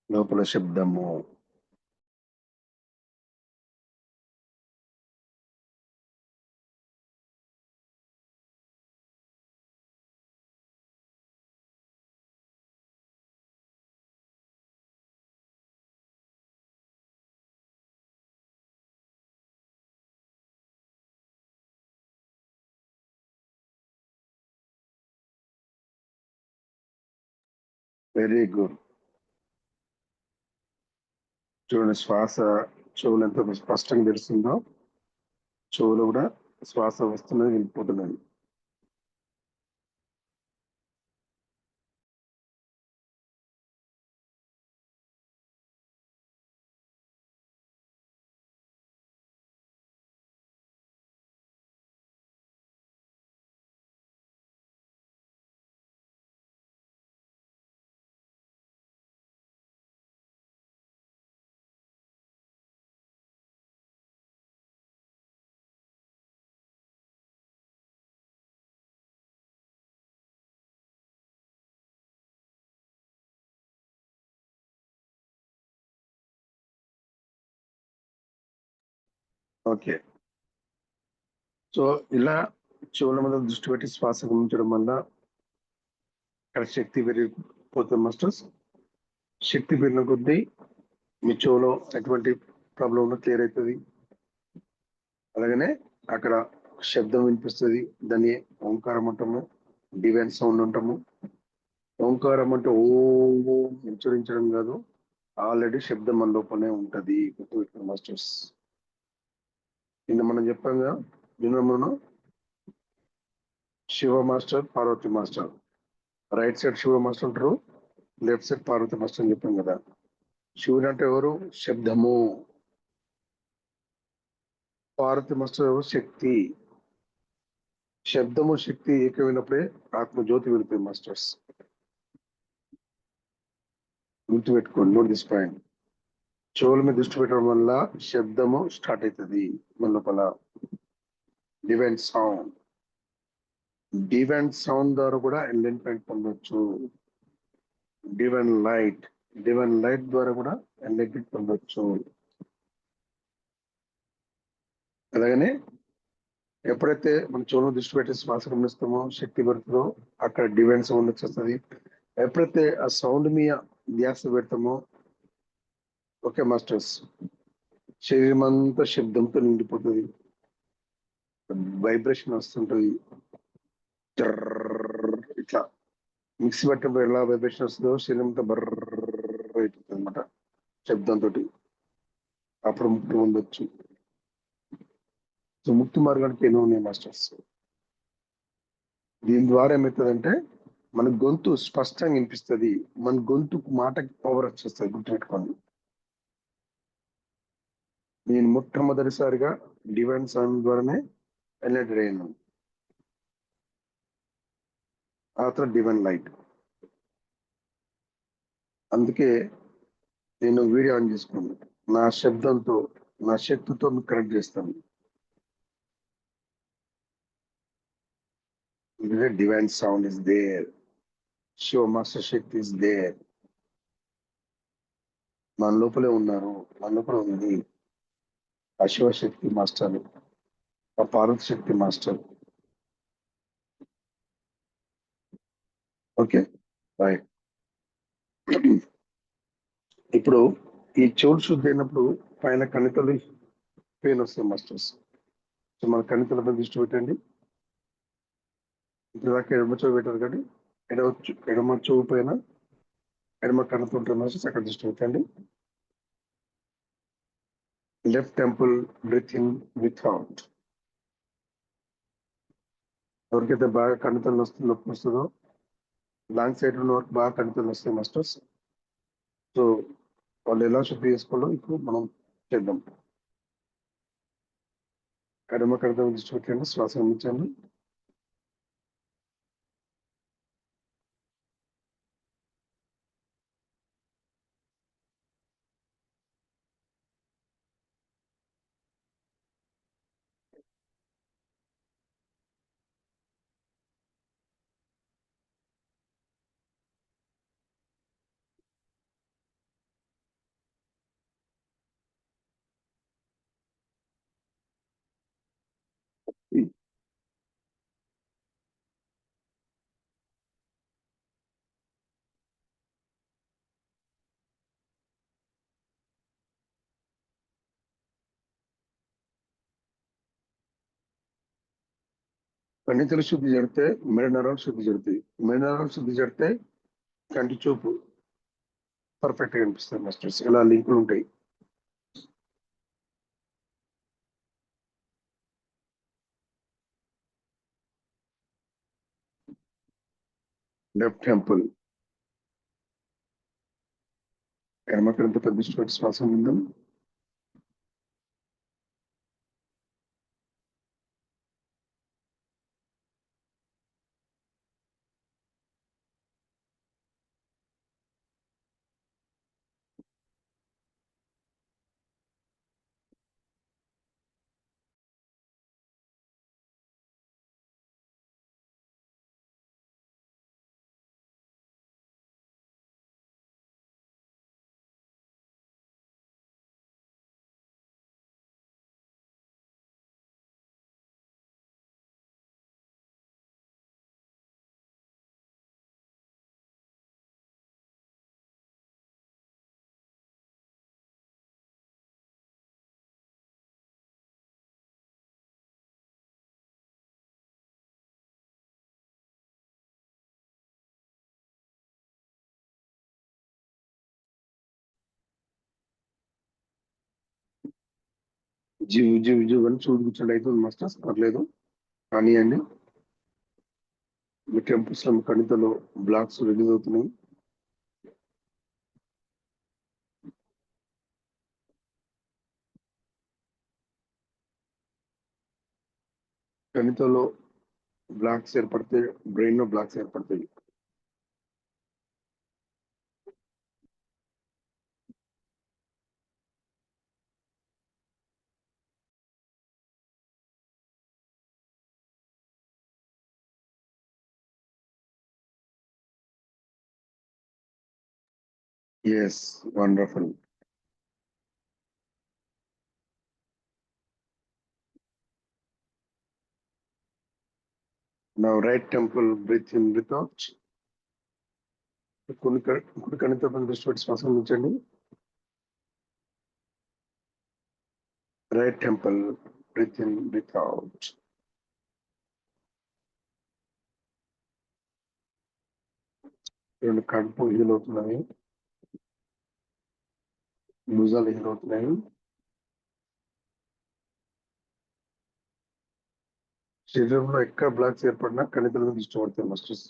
లోపల శబ్దము. Very good. చూడండి, శ్వాస చెవులు ఎంత స్పష్టంగా తెలుస్తుందో, చెవులు కూడా శ్వాస వస్తున్నది వెళ్ళిపోతున్నది. ఓకే, సో ఇలా చెవుల మీద దృష్టి పెట్టి శ్వాస గమనించడం వల్ల అక్కడ శక్తి పెరిగిపోతుంది మాస్టర్స్. శక్తి పెరిగిన కొద్దీ మీ చెవులో ఎటువంటి ప్రాబ్లం ఉన్నా క్లియర్ అవుతుంది. అలాగనే అక్కడ శబ్దం వినిపిస్తుంది, దాన్ని ఓంకారం అంటాము, డివైన్ సౌండ్ అంటాము. ఓంకారం అంటే ఓం ఉచ్చరించడం కాదు, ఆల్రెడీ శబ్దం మన లోపలనే ఉంటది మాస్టర్స్. నిన్న మనం చెప్పాం కదా, నిన్న మనం Shiva master, Parvati master, right side Shiva master ఉంటారు, లెఫ్ట్ సైడ్ పార్వతి మాస్టర్ అని చెప్పాం కదా. శివుడు అంటే ఎవరు? శబ్దము. పార్వతి మాస్టర్ ఎవరు? శక్తి. శబ్దము శక్తి ఏకమైనప్పుడే ఆత్మజ్యోతి వెళ్తాయి మాస్టర్స్. గుర్తుపెట్టుకోండి, నోట్ దిస్ పాయింట్. చెవుల మీద దృష్టి పెట్టడం వల్ల శబ్దము స్టార్ట్ అవుతుంది మన లోపల. డివైన్ సౌండ్, డివైన్ సౌండ్ ద్వారా కూడా ఎంలైట్మెంట్ పొందొచ్చు. డివైన్ లైట్, డివైన్ లైట్ ద్వారా కూడా ఎంలైట్మెంట్ పొందొచ్చు. అలాగనే ఎప్పుడైతే మన చెవులను దృష్టి పెట్టి శ్వాస గమనిస్తామో శక్తి పెడుతుందో అక్కడ డివైన్ సౌండ్ వచ్చేస్తుంది. ఎప్పుడైతే ఆ సౌండ్ మీద ధ్యాస పెడతామో ఓకే మాస్టర్స్, శరీరం అంతా శబ్దంతో నిండిపోతుంది, వైబ్రేషన్ వస్తుంటది. ఇట్లా మిక్సీ పట్టినప్పుడు ఎలా వైబ్రేషన్ వస్తుందో శరీరం అంతా బర్ర అయిపోతుంది అనమాట శబ్దంతో. అప్పుడు ముక్తి ఉండొచ్చు. సో ముక్తి మార్గానికి ఎన్నో ఉన్నాయి మాస్టర్స్. దీని ద్వారా ఏమవుతుందంటే మన గొంతు స్పష్టంగా వినిపిస్తుంది, మన గొంతుకు మాటకి పవర్ వచ్చేస్తుంది. గుర్తుపెట్టుకోండి, నేను మొట్టమొదటిసారిగా డివైన్ సౌండ్ ద్వారానే ఎన్లైటెడ్ అయ్యాను. ఆ తర్వాత డివైన్ లైట్. అందుకే నేను వీడియో ఆన్ చేసుకున్నాను, నా శబ్దంతో నా శక్తితో మీకు కనెక్ట్ చేస్తాను. Divine sound is there, Shiva master శక్తి ఇస్ దేర్. మన లోపలే ఉన్నారు, మన లోపల ఉంది ఆ శివశక్తి మాస్టర్, ఆ పార్వతి శక్తి మాస్టర్. Okay bye. ఇప్పుడు ఈ చెవులు శుద్ధి అయినప్పుడు పైన కణితలు పెయిన్ వస్తాయి మాస్టర్స్. సో మన కణితలపై దృష్టి పెట్టండి. ఇప్పుడు దాకా ఎడమ చెవు పెట్టారు కానీ ఎడమ చెవు పైన ఎడమ కణిత ఉంటుంది మాస్టర్స్, అక్కడ దృష్టి పెట్టండి. Left temple, breathe in, breathe out. ఎవరికైతే బాగా కణితలు నొప్పి వస్తుందో లాంగ్ సైడ్ ఉన్న వరకు బాగా కణితలు వస్తాయి మాస్టర్స్. సో వాళ్ళు ఎలా శుద్ధి చేసుకోవాలో ఇప్పుడు మనం చేద్దాం. ఎడమ కణితం దృష్టి పెట్టండి, శ్వాస గమనించండి. కణితులు శుద్ధి జరిగితే మెడ నరాలు శుద్ధి జరుగుతాయి, మెడ నరాలు శుద్ధి జరిగితే కంటి చూపు పర్ఫెక్ట్ గా కనిపిస్తుంది మాస్టర్స్. ఇలా లింకులు ఉంటాయి. Left temple. ఎడమకంత ప్రతిష్ఠిత శ్వాస విందాం. జీవ్ జీవ్ జీవ్ అని చూడు కూర్చోండి అయితే మాస్టర్స్ పర్లేదు కానివ్వండి. మీ టెంపుల్స్ లో కణితలో బ్లాక్స్ రిలీజ్ అవుతున్నాయి. కణితలో బ్లాక్స్ ఏర్పడితే బ్రెయిన్ లో బ్లాక్స్ ఏర్పడతాయి. Yes, wonderful. Now right temple, breathe in, breathe out. కుడి కణిత దృష్టి పెట్టి శ్వాస ఉంచండి. Right temple, breathe in, breathe out. రెండు కడుపు హీల్ అవుతున్నాయి, భుజాలు హీల్ అవుతున్నాయి. శరీరంలో ఎక్కడ బ్లాక్స్ ఏర్పడినా కణితల మీద దృష్టి పడతాయి మాస్టర్స్.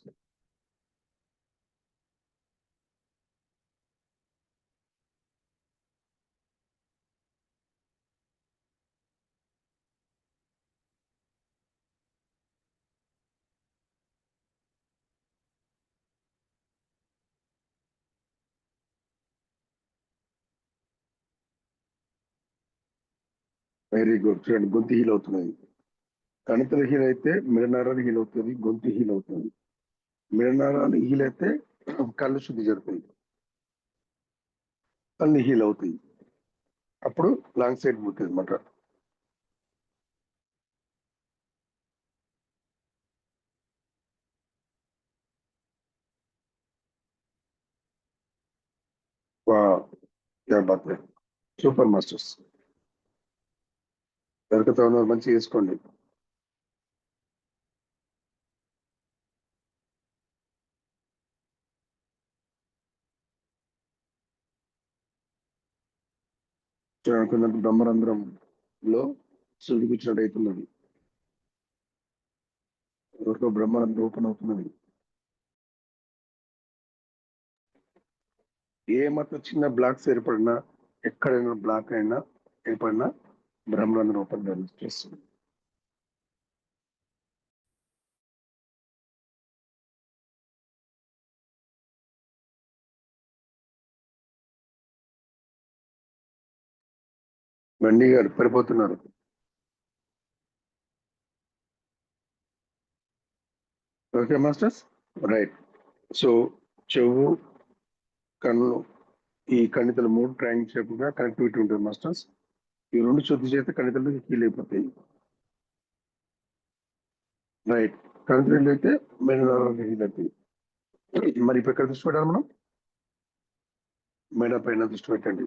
Very good. చూడండి గొంతు హీల్ అవుతున్నాయి. కణితలు హీల్ అయితే మిడనరాలు హీల్ అవుతుంది, గొంతు హీల్ అవుతుంది. మిడనరాలు హీల్ అయితే కళ్ళు శుద్ధి జరుగుతాయి, కళ్ళు హీల్ అవుతాయి. అప్పుడు లాంగ్ సైడ్ ఉంటుంది అనమాట. Super masters. దొరుకుతా ఉన్నారు, మంచిగా వేసుకోండి. అనుకున్నట్టు బ్రహ్మరంధ్రంలో సూర్యుడు కూర్చున్నట్టు అవుతున్నది. ఎవరికో బ్రహ్మరంధ్రం ఓపెన్ అవుతున్నది. ఏ మాత్రం చిన్న బ్లాక్స్ ఏర్పడినా, ఎక్కడైనా బ్లాక్ అయినా ఏర్పడినా బ్రహ్మరంధ్రం ఓపెన్ చేస్తుంది. బండి గారు పడిపోతున్నారు. Okay masters, right. సో చెవు, కన్ను, ఈ కణితలు మూడు ట్రయాంగిల్ షేప్ గా కనెక్టివిటీ ఉంటుంది మాస్టర్స్. ఈ రెండు శుద్ధి చేస్తే కణితలు హీల్ అయిపోతాయి. రైట్. కణితలు అయితే మెడ హీల్ అవుతాయి. మరి ఇప్పుడు ఎక్కడ దృష్టి పెట్టాలి మనం? మెడ పైన దృష్టి పెట్టండి,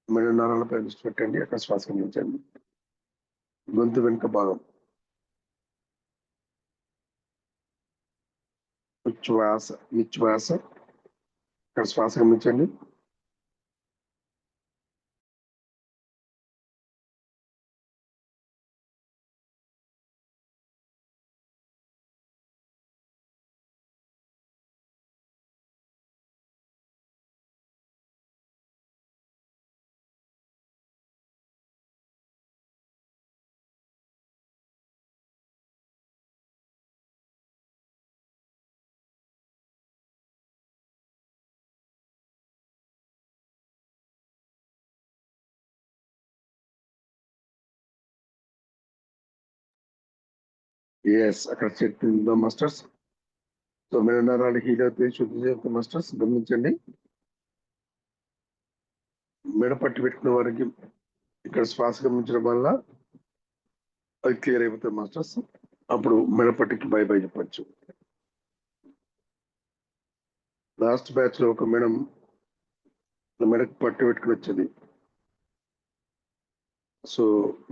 మెడ నరాలపై దృష్టి పెట్టండి. అక్కడ శ్వాస గమనించండి. గొంతు వెనుక భాగం, ఉచ్ఛ్వాస నిశ్వాస, అక్కడ శ్వాస గమనించండి. ఎస్, అక్కడ చెక్ ఉందో మాస్టర్స్. సో మెడ నరాలు హీల్ అవుతాయి, శుద్ధి చేస్తాయి మాస్టర్స్, గమనించండి. మెడ పట్టి పెట్టుకున్న వారికి ఇక్కడ శ్వాస గమనించడం వల్ల అది క్లియర్ అయిపోతుంది మాస్టర్స్. అప్పుడు మెడ పట్టికి బై బై చెప్పచ్చు. లాస్ట్ బ్యాచ్ లో ఒక మేడం మెడకు పట్టి పెట్టుకుని వచ్చేది. సో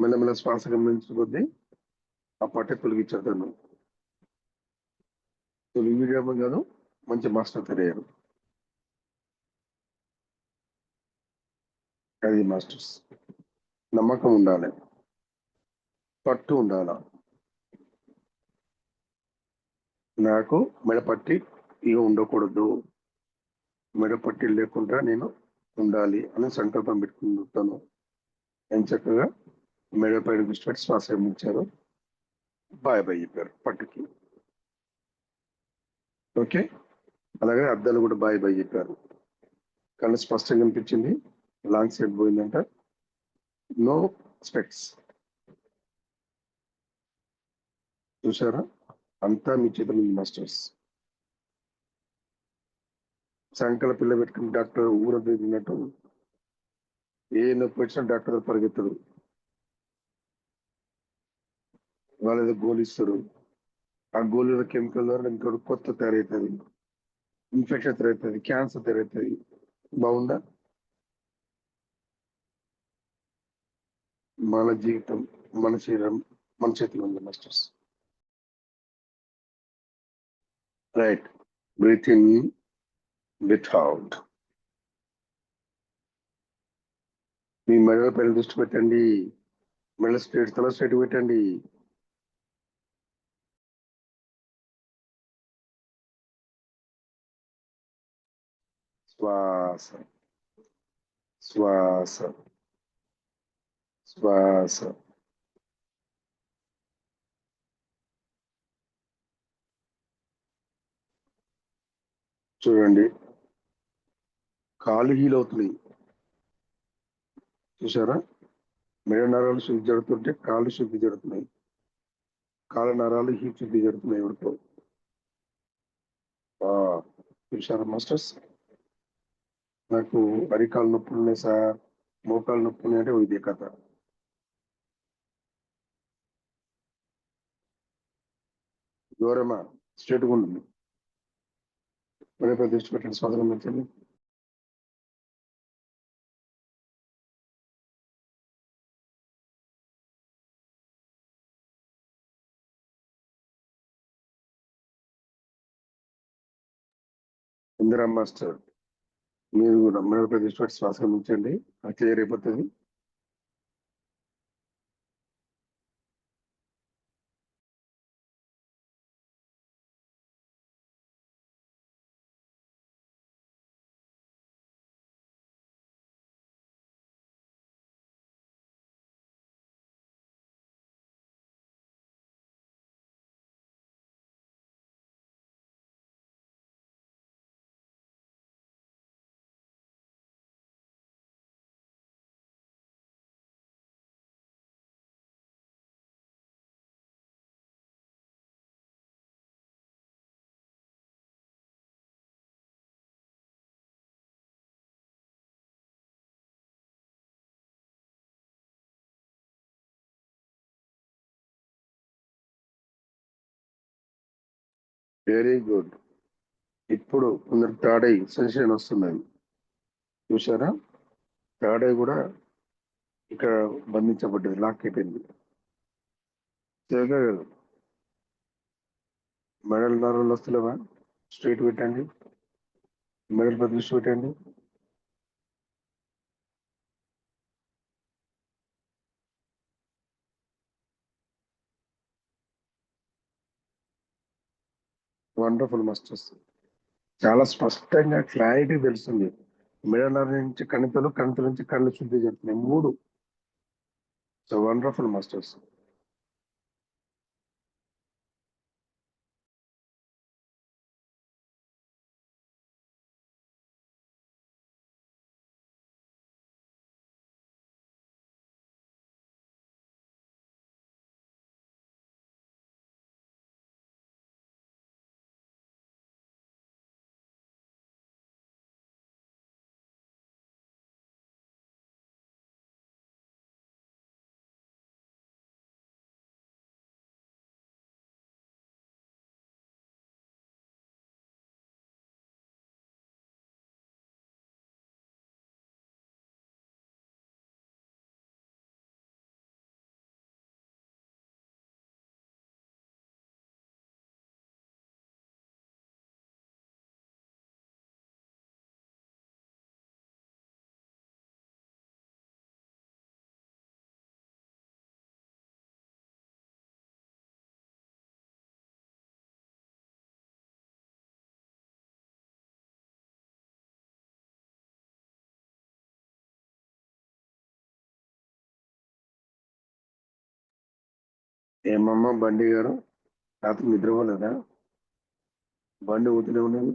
మెల్లమెల్ల శ్వాస గమనించబోద్ది ఆ పట్టి తొలగించేద్దాను. తొలగించడం కాదు, మంచి మాస్టర్ తయారు. అది మాస్టర్స్, నమ్మకం ఉండాలి, పట్టు ఉండాల. నాకు మెడపట్టి ఇక ఉండకూడదు, మెడపట్టి లేకుండా నేను ఉండాలి అని సంకల్పం పెట్టుకుంటాను. చక్కగా మెడపై దృష్టి పెట్టి శ్వాస గమనించారు, బాయ్ బాయ్ చెప్పారు పట్టుకి. ఓకే, అలాగే అద్దాలు కూడా బాయ్ బాయ్ చెప్పారు. కళ్ళు స్పష్టంగా కనిపించింది, లాంగ్ సైడ్ పోయిందంట, నో స్పెక్ట్స్. చూసారా, అంతా మీ చేతులు ఉంది మాస్టర్స్. సాయంకాలం పిల్ల పెట్టుకుని డాక్టర్ ఊర తిరిగినట్టు ఏ నొప్పి వచ్చినా డాక్టర్ పరిగెత్తడు. వాళ్ళు ఏదో గోలు ఇస్తారు, ఆ గోళీల కెమికల్ ద్వారా ఇంకోటి కొత్త తయారవుతుంది, ఇన్ఫెక్షన్ తయారవుతుంది, క్యాన్సర్ తయారవుతుంది. బాగుందా? మన జీవితం, మన శరీరం మన చేతిలో ఉంది masters. Right, breathe in, breathe out. మీ మెడల పైన దృష్టి పెట్టండి, మెడ స్ట్రేట్, తల స్ట్రేట్ పెట్టండి. శ్వాస శ్వాస శ్వాస. చూడండి, కాలు హీల్ అవుతున్నాయి. చూసారా, మెడ నరాలు శుద్ధి జరుగుతుంటే కాళ్ళు శుద్ధి జరుగుతున్నాయి, కాళ్ళ నరాలు హీట్ శుద్ధి జరుగుతున్నాయి ఎవరితో. చూసారా మాస్టర్స్, నాకు అరికాలు నొప్పులు ఉన్నాయి సార్, మోకాలు నొప్పులు అంటే ఇదే కథ. దూరమా స్ట్రేట్గా ఉంటుంది, మరొక దృష్టి పెట్టండి, స్వాతంత్రం పెట్టండి. ఇందిరా మాస్టర్, మీరు మరొక దృష్టి పెట్టి శ్వాస గమనించండి, అది క్లియర్ అయిపోతుంది. Very good. ఇప్పుడు కొందరు తాడై సెన్సేషన్ వస్తున్నాయి. చూసారా, తాడై కూడా ఇక్కడ బంధించబడ్డది, లాక్ అయిపోయింది. మెడల్ నరాలు వస్తలేవా? స్ట్రైట్ పెట్టండి, మెడల్ పై దృష్టి పెట్టండి. వండర్ఫుల్ మాస్టర్స్, చాలా స్పష్టంగా క్లారిటీ తెలుస్తుంది. మెడల్ నరం నుంచి కణితలు, కణితల నుంచి కళ్ళు శుద్ధి జరుగుతున్నాయి, మూడు. So wonderful masters. ఏమమ్మా బండి గారు, రాత్రి నిద్రపోలేదా? బండి ఊతూనే ఉన్నది.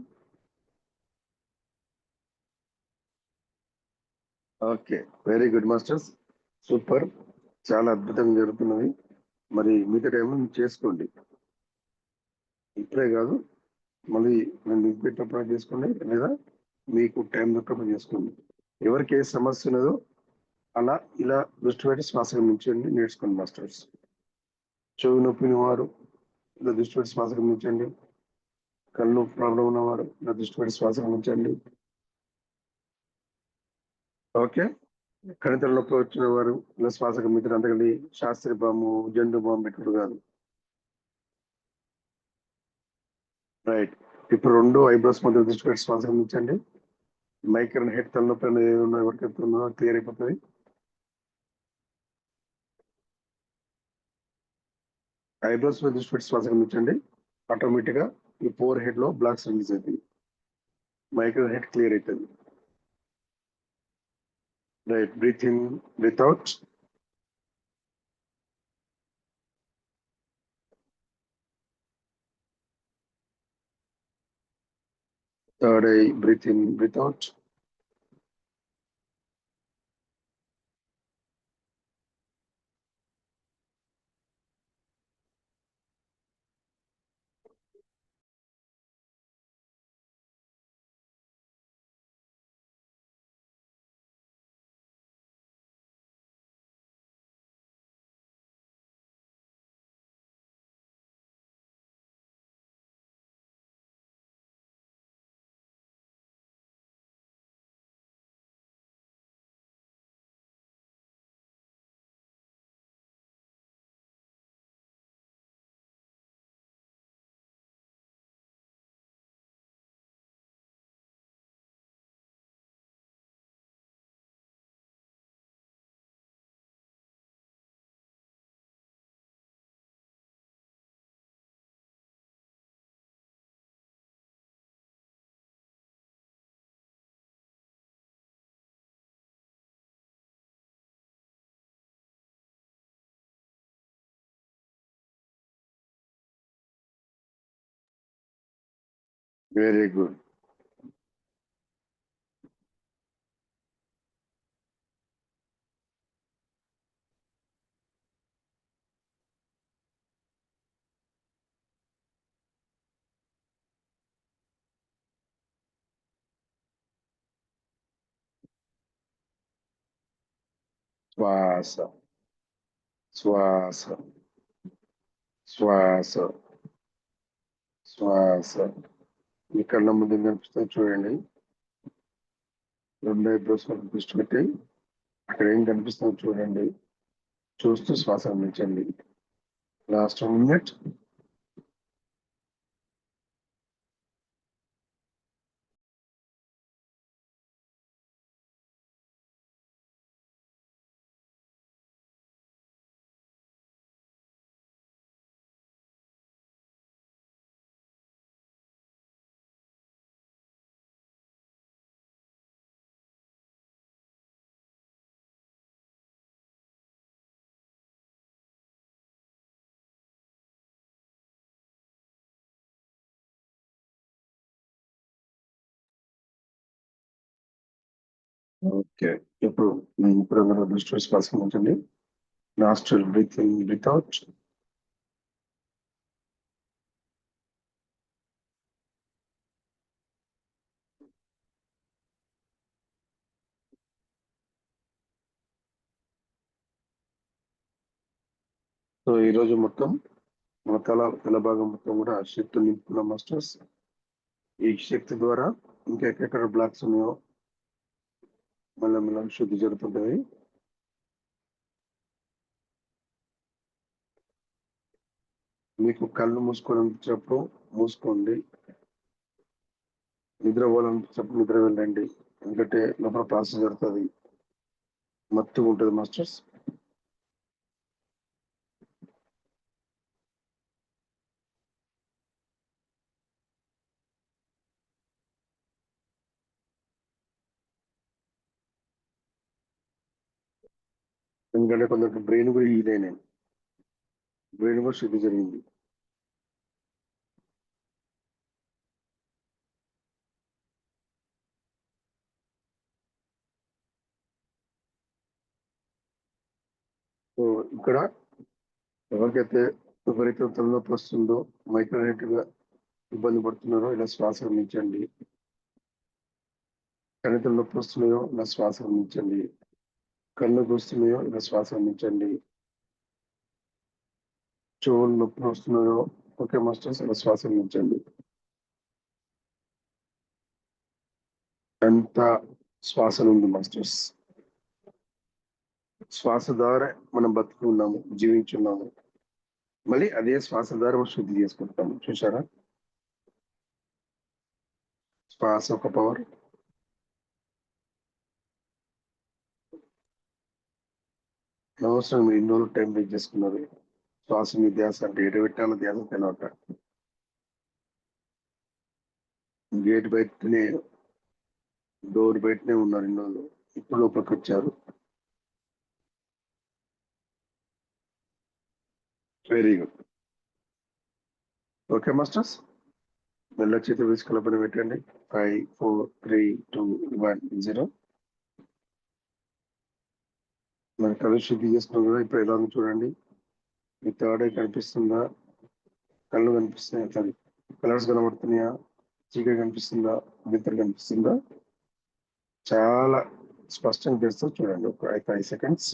Okay, very good masters, super, చాలా అద్భుతంగా జరుగుతున్నది. మరి మిగతా టైంలో మీరు చేసుకోండి, ఇప్పుడే కాదు, మళ్ళీ నేను లింక్ పెట్టినప్పుడు చేసుకోండి, లేదా మీకు టైం దొరికినప్పుడు చేసుకోండి. ఎవరికి ఏ సమస్య ఉన్నదో అలా ఇలా దృష్టి పెట్టి శ్వాస గమనించండి, నేర్చుకోండి మాస్టర్స్. చెవి నొప్పిన వారు ఇలా దృష్టి పెట్టి శ్వాస గమనించండి. కళ్ళు ప్రాబ్లం ఉన్నవారు ఇలా దృష్టి పెట్టి శ్వాస గమనించండి. ఓకే, కణితల నొప్పి వచ్చిన వారు ఇలా శ్వాస గమనించడం, అంతకండి శాస్త్రీయ బాము జండు బాము పెట్టుడు కాదు. రైట్, ఇప్పుడు రెండు ఐబ్రోస్ మధ్య దృష్టి పెట్టి శ్వాస గమనించండి. మైక్రోన్ హెడ్ తలనొప్పి అనేది ఏదైనా ఎవరికైతే ఉన్నదో క్లియర్ అయిపోతుంది. ఐబ్రోస్ మీద దృష్టి పెట్టి శ్వాస గమనించండి. ఆటోమేటిక్ గా ఈ ఫోర్ హెడ్ లో బ్లాక్స్ రిలీజ్ అవుతుంది, మైక్రో హెడ్ క్లియర్ అవుతుంది. Right, breathe in, breathe out. Third eye, breathe in, breathe out. Very good. శ్వాస, శ్వాస, శ్వాస, శ్వాస. మీ కళ్ళ ముందు కనిపిస్తుంది చూడండి. రెండు ఐబ్రోస్ మీద దృష్టి పెట్టి అక్కడ ఏం కనిపిస్తుందో చూడండి, చూస్తూ శ్వాస గమనించండి. Last minute. ఓకే, ఇప్పుడు ఇప్పుడు దృష్టి పెట్టి శ్వాస గమనించండి. Nostril breathe in, breathe out. So ఈ రోజు మొత్తం మన తల భాగం మొత్తం కూడా శక్తి నింపుకున్న మాస్టర్స్. ఈ శక్తి ద్వారా ఇంకా ఎక్కడెక్కడ బ్లాక్స్ ఉన్నాయో మళ్ళీ శుద్ధి జరుగుతుంటది. మీకు కళ్ళు మూసుకోవాలనిపించినప్పుడు మూసుకోండి, నిద్ర పోవాలనిపించినప్పుడు నిద్ర వెళ్ళండి, ఎందుకంటే లోపల ప్రాసెస్ జరుగుతుంది, మత్తుగా ఉంటుంది మాస్టర్స్. ఎందుకంటే కొందరికి బ్రెయిన్ కూడా హీల్ అయినాయి. బ్రెయిన్ కూడా శుద్ధి జరిగింది. సో ఇక్కడ ఎవరికైతే విపరీత తలనొప్పి వస్తుందో, మైగ్రేట్ గా ఇబ్బంది పడుతున్నారో ఇలా శ్వాస గమనించండి. కణితలు నొప్పి వస్తున్నాయో ఇలా శ్వాస గమనించండి. కళ్ళు వస్తున్నాయో ఇలా శ్వాస గమనించండి. చెవులు నొప్పి వస్తున్నాయో ఓకే మాస్టర్స్ ఇలా శ్వాస గమనించండి. ఎంత శ్వాస ఉంది మాస్టర్స్. శ్వాస ద్వారా మనం బతుకున్నాము, జీవించున్నాము. మళ్ళీ అదే శ్వాస ద్వారా శుద్ధి చేసుకుంటాము. చూసారా, శ్వాస ఒక పవర్. అనవసరం మీరు ఇన్ని రోజులు టైం వేస్ట్ చేసుకున్నారు. శ్వాస మీ ధ్యాస అంటే ఎటు పెట్టాలో ధ్యాస తెలవట. గేట్ బయటనే, డోర్ బయటనే ఉన్నారు ఇన్ని రోజులు, ఇప్పుడు లోపలికి వచ్చారు. Very good. ఓకే మాస్టర్స్, మెల్ల చేతి వేసి కలపని పెట్టండి. 5 4 3 2 1 0. మన కళ్ళు శుద్ధి చేసుకున్నాం కదా. ఇప్పుడు ఎలా ఉంది చూడండి. మీ థర్డ్ ఐ కనిపిస్తుందా? కళ్ళు కనిపిస్తున్నాయా? సారీ, కలర్స్ కనబడుతున్నాయా? చీకటి కనిపిస్తుందా? నిద్ర కనిపిస్తుందా? చాలా స్పష్టంగా తెలుస్తుంది చూడండి. ఒక 5 సెకండ్స్.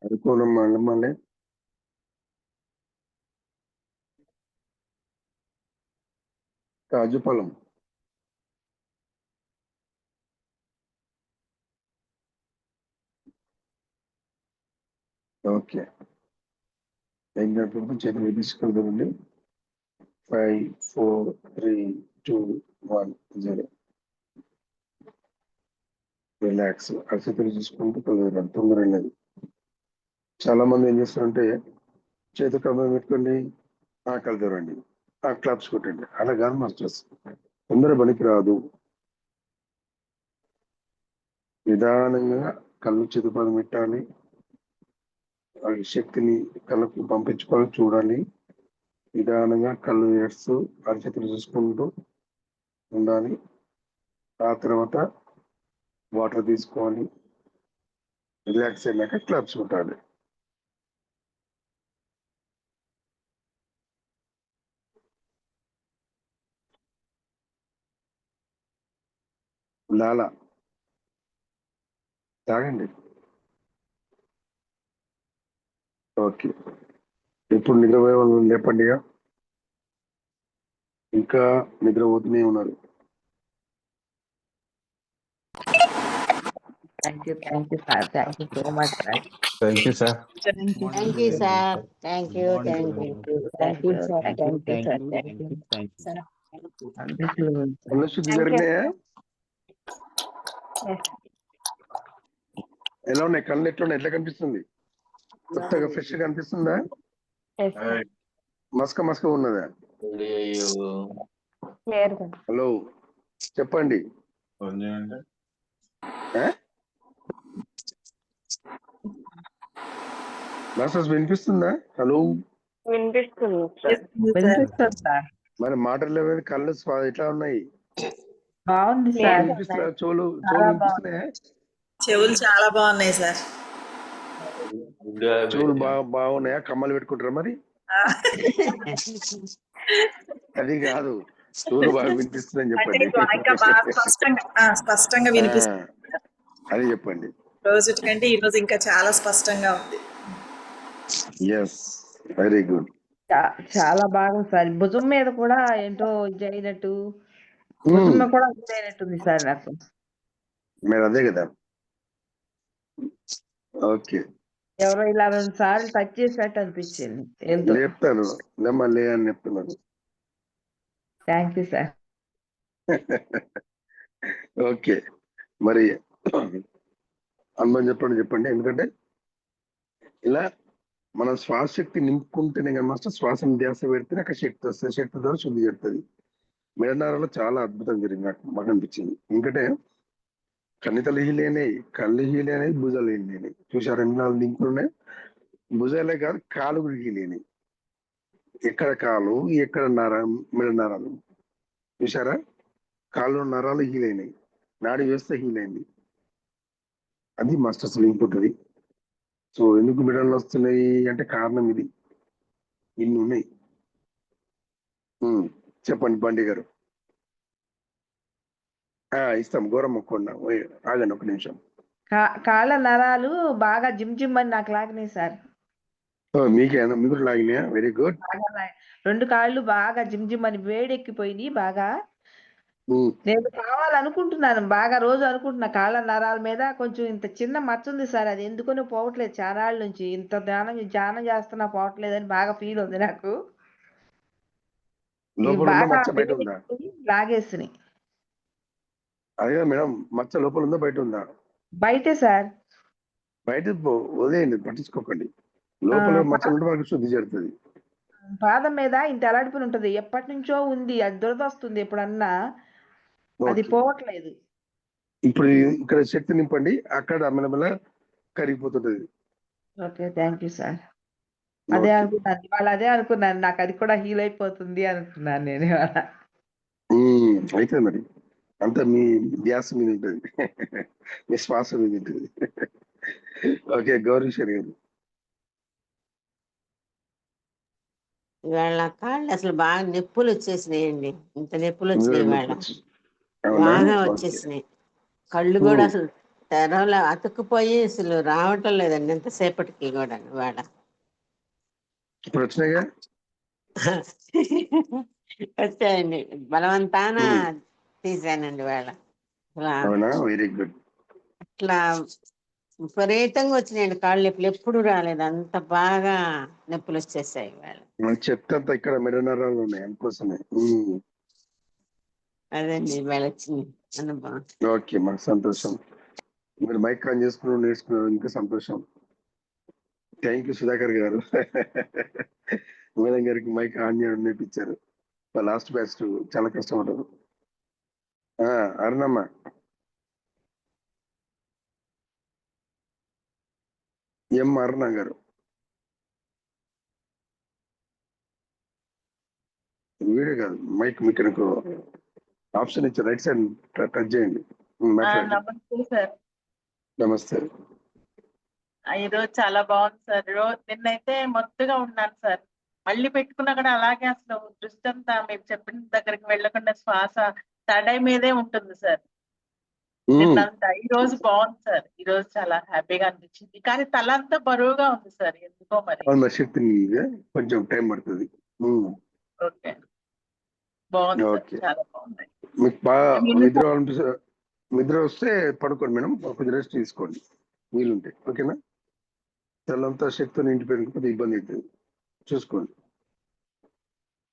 అనుకోవడం మళ్ళీ కాజు పొలం. ఓకే, ఏం గంటలకు చేతులు తీసుకెళ్దామండి. 5 4 3 2 1 0. రిలాక్స్. అరచేతులు చూసుకుంటూ తొందర లేదు. చాలా మంది ఏం చేస్తారంటే చేతు కమ్మ పెట్టుకోండి, ఆకలి తెరండి, ఆ క్లాప్స్ కొట్టండి. అలా కాదు మాస్టర్స్, తొందర పనికి రాదు. నిదానంగా కళ్ళు చేతుపని పెట్టాలి. ఆ శక్తిని కళ్ళకు పంపించుకొని చూడాలి. నిదానంగా కళ్ళు ఏడుస్తూ అరచేతులు చూసుకుంటూ ఉండాలి. ఆ తర్వాత వాటర్ తీసుకోవాలి. రిలాక్స్ అయినాక క్లాప్స్ కొట్టాలి. లాలా తాగండి. ఓకే, ఇప్పుడు నిద్రపోయే వాళ్ళు లేపండి. ఇంకా నిద్రపోతూనే ఉన్నారు. Thank you, sir. Thank you so much, sir. Thank you, sir. Thank you, sir. Thank you, thank you. Thank you, sir. Thank Thank you, sir. Thank you. Wonderful, sir. కళ్ళు శుద్ధి జరిగినాయా? ఎలా ఉన్నాయి కళ్ళు? ఎట్లా కనిపిస్తుంది? కొత్తగా ఫ్రెష్ గా కనిపిస్తుందా? మస్క ఉన్నదా? హలో చెప్పండి. మాస్టర్స్ వినిపిస్తుందా? హలో వినిపిస్తుంది, సార్. మరి మాటలు లేవు, కళ్ళు ఎట్లా ఉన్నాయి? బాగుంది, సార్. వినిపిస్తున్నా? చెవులు వినిపిస్తున్నాయా? చెవులు చాలా బాగున్నాయి సార్. చెవులు బాగున్నాయా? కమ్మలు పెట్టుకుంటారా మరి? అది కాదు, చెవులు బాగా వినిపిస్తుందని చెప్పండి. ఇంకా బాగా స్పష్టంగా వినిపిస్తుంది. అది చెప్పండి. రోజు కంటే ఈ రోజు ఇంకా చాలా స్పష్టంగా ఉంది. Yes, very good. చాలా బాగా సార్. భుజం మీద కూడా ఏంటో చేయనట్టు, భుజం మీద కూడా చేయనట్టుంది సార్ నాకు. మీరు అదే కదా. ఓకే, ఎవరో ఇలా 2 సార్లు టచ్ చేసినట్టు అనిపించింది. లేపుతాను లే అని చెప్తున్నాను. Thank you sir. ఓకే, మరి అనుభవం చెప్పండి. ఎందుకంటే ఇలా మనం శ్వాస శక్తి నింపుకుంటేనే కదా మాస్టర్, శ్వాసను ధ్యాస పెడితేనే అక్కడ శక్తి వస్తుంది, శక్తి ద్వారా శుద్ధి చేస్తుంది. మెడనారలో చాలా అద్భుతం జరిగింది, నాకు అనిపించింది. ఎందుకంటే కణితలు హీలైనాయి, కళ్ళు హీలైనాయి, భుజాలు హీలైనాయి. చూసారు 2 4 లింకులు ఉన్నాయి. భుజాలే కాదు, కాలు కూడా హీలైనాయి. ఎక్కడ కాలు, ఎక్కడ మెడ నరాలు చూసారా? కాళ్ళు నరాలు హీలైనాయి, నాడి వ్యవస్థ హీలైంది. అది మాస్టర్స్ లింక్ ఉంటుంది. సో ఎందుకు మెడలు వస్తున్నాయి అంటే కారణం ఇది. ఇన్ని ఉన్నాయి. చెప్పండి బండి గారు. ఇస్తాం, ఘోరం మొక్కుండా. ఆగండి ఒక నిమిషం. కాళ్ళ నరాలు బాగా జిమ్ జిమ్ అని నాకు లాగినాయి సార్. మీకేనా? మీకు లాగినాయా? Very good. 2 కాళ్ళు బాగా జిమ్ జిమ్ అని వేడెక్కిపోయినాయి బాగా. నేను కావాలనుకుంటున్నాను, బాగా రోజు అనుకుంటున్నా. కాళ్ళ నరాల మీద కొంచెం ఇంత చిన్న మచ్చ ఉంది సార్, అది ఎందుకనో పోవట్లేదు చాలాళ్ళ నుంచి. ఇంత ధ్యానం చేస్తున్నా పోవట్లేదని బాగా ఫీల్ ఉంది నాకు. లోపల ఉందా బాగా మచ్చ, బయట ఉందా? లాగేస్తున్నాయి. అదే మేడం, మచ్చ లోపల ఉందా బయట ఉందా? బయటే సార్. బయట వదిలేయండి, పట్టించుకోకండి. లోపల మచ్చ ఉంటే మనకు శుద్ధి జరుగుతుంది. పాదం మీద ఇంత ఎలాడిపోయి ఉంటది, ఎప్పటి నుంచో ఉంది, అది దురదొస్తుంది ఎప్పుడన్నా, అది పోవట్లేదు. ఇప్పుడు ఇక్కడ శక్తి నింపండి, అక్కడ మెల్లమెల్ల కరిగిపోతుంటది. Okay, thank you sir. అదే అనుకున్నాను ఇవాళ, అదే అనుకున్నాను, నాకు అది కూడా హీల్ అయిపోతుంది అనుకున్నాను నేను ఇవాళ. అయితే మరి అంతా మీ ధ్యాస మీద ఉంటుంది, మీ శ్వాస మీద ఉంటుంది. ఓకే, గౌరీశ్వరి గారు. ఇవాళ కాళ్ళు అసలు బాగా నొప్పులు వచ్చేసినాయండి. ఇంత నొప్పులు వచ్చినాయి ఇవాళ, అవునా? బాగా ఓకే. వచ్చేసినాయి. కళ్ళు కూడా అసలు తెరవల అతుక్కుపోయి అసలు రావటం లేదండి ఎంతసేపటికి కూడా ఇవాళ. ఇప్పుడు వచ్చినాయిగా. వచ్చాయండి, బలవంతాన తీసానండి ఇవాళ. అవునా? Very good. అట్లా విపరీతంగా వచ్చినాయండి కాళ్ళు నొప్పులు, ఎప్పుడు రాలేదు అంత బాగా నొప్పులు వచ్చేసాయి ఇవాళ. చెత్త అంతా ఇక్కడ మెడ నరాలు ఉన్నాయి అందుకోసమే. అదండి ఇవాళ వచ్చింది అనుభవం. ఓకే, మాకు సంతోషం. మీరు మైక్ ఆన్ చేసుకుని నేర్చుకున్నారు, ఇంకా సంతోషం. థ్యాంక్ యూ సుధాకర్ గారు. మేడం గారికి మైక్ ఆన్ చేయడం నేర్పించారు. లాస్ట్ బ్యాచ్ చాలా కష్టపడ్డారు. అరుణమ్మ, అరుణ గారు, వీడియో కాదు మైక్, మీకు ఆప్షన్ ఇచ్చారు, రైట్ సైడ్ టచ్ చేయండి. నమస్తే సార్. నమస్తే. ఈరోజు చాలా బాగుంది సార్. నిన్నైతే మొత్తగా ఉన్నాను సార్, మళ్ళీ పెట్టుకున్నా కూడా అలాగే అసలు దృష్టి అంతా మీరు చెప్పిన దగ్గరికి వెళ్ళకుండా శ్వాస తడై మీదే ఉంటుంది సార్. నిన్నంతా ఈ రోజు బాగుంది సార్, ఈ రోజు చాలా హ్యాపీగా అనిపించింది. కానీ తల అంతా బరువుగా ఉంది సార్, ఎందుకో మరి. శక్తి కొంచెం టైం పడుతుంది. ఓకే, బాగుంది సార్, ఓకే. చాలా బాగుంది. మీకు బాగా నిద్ర వస్తే పడుకోండి మేడం, కొంచెం రెస్ట్ తీసుకోండి వీలుంటే. ఓకేనా? తెల్లంతా శక్తిని ఇంటి పెరిగిపోతే ఇబ్బంది అవుతుంది, చూసుకోండి.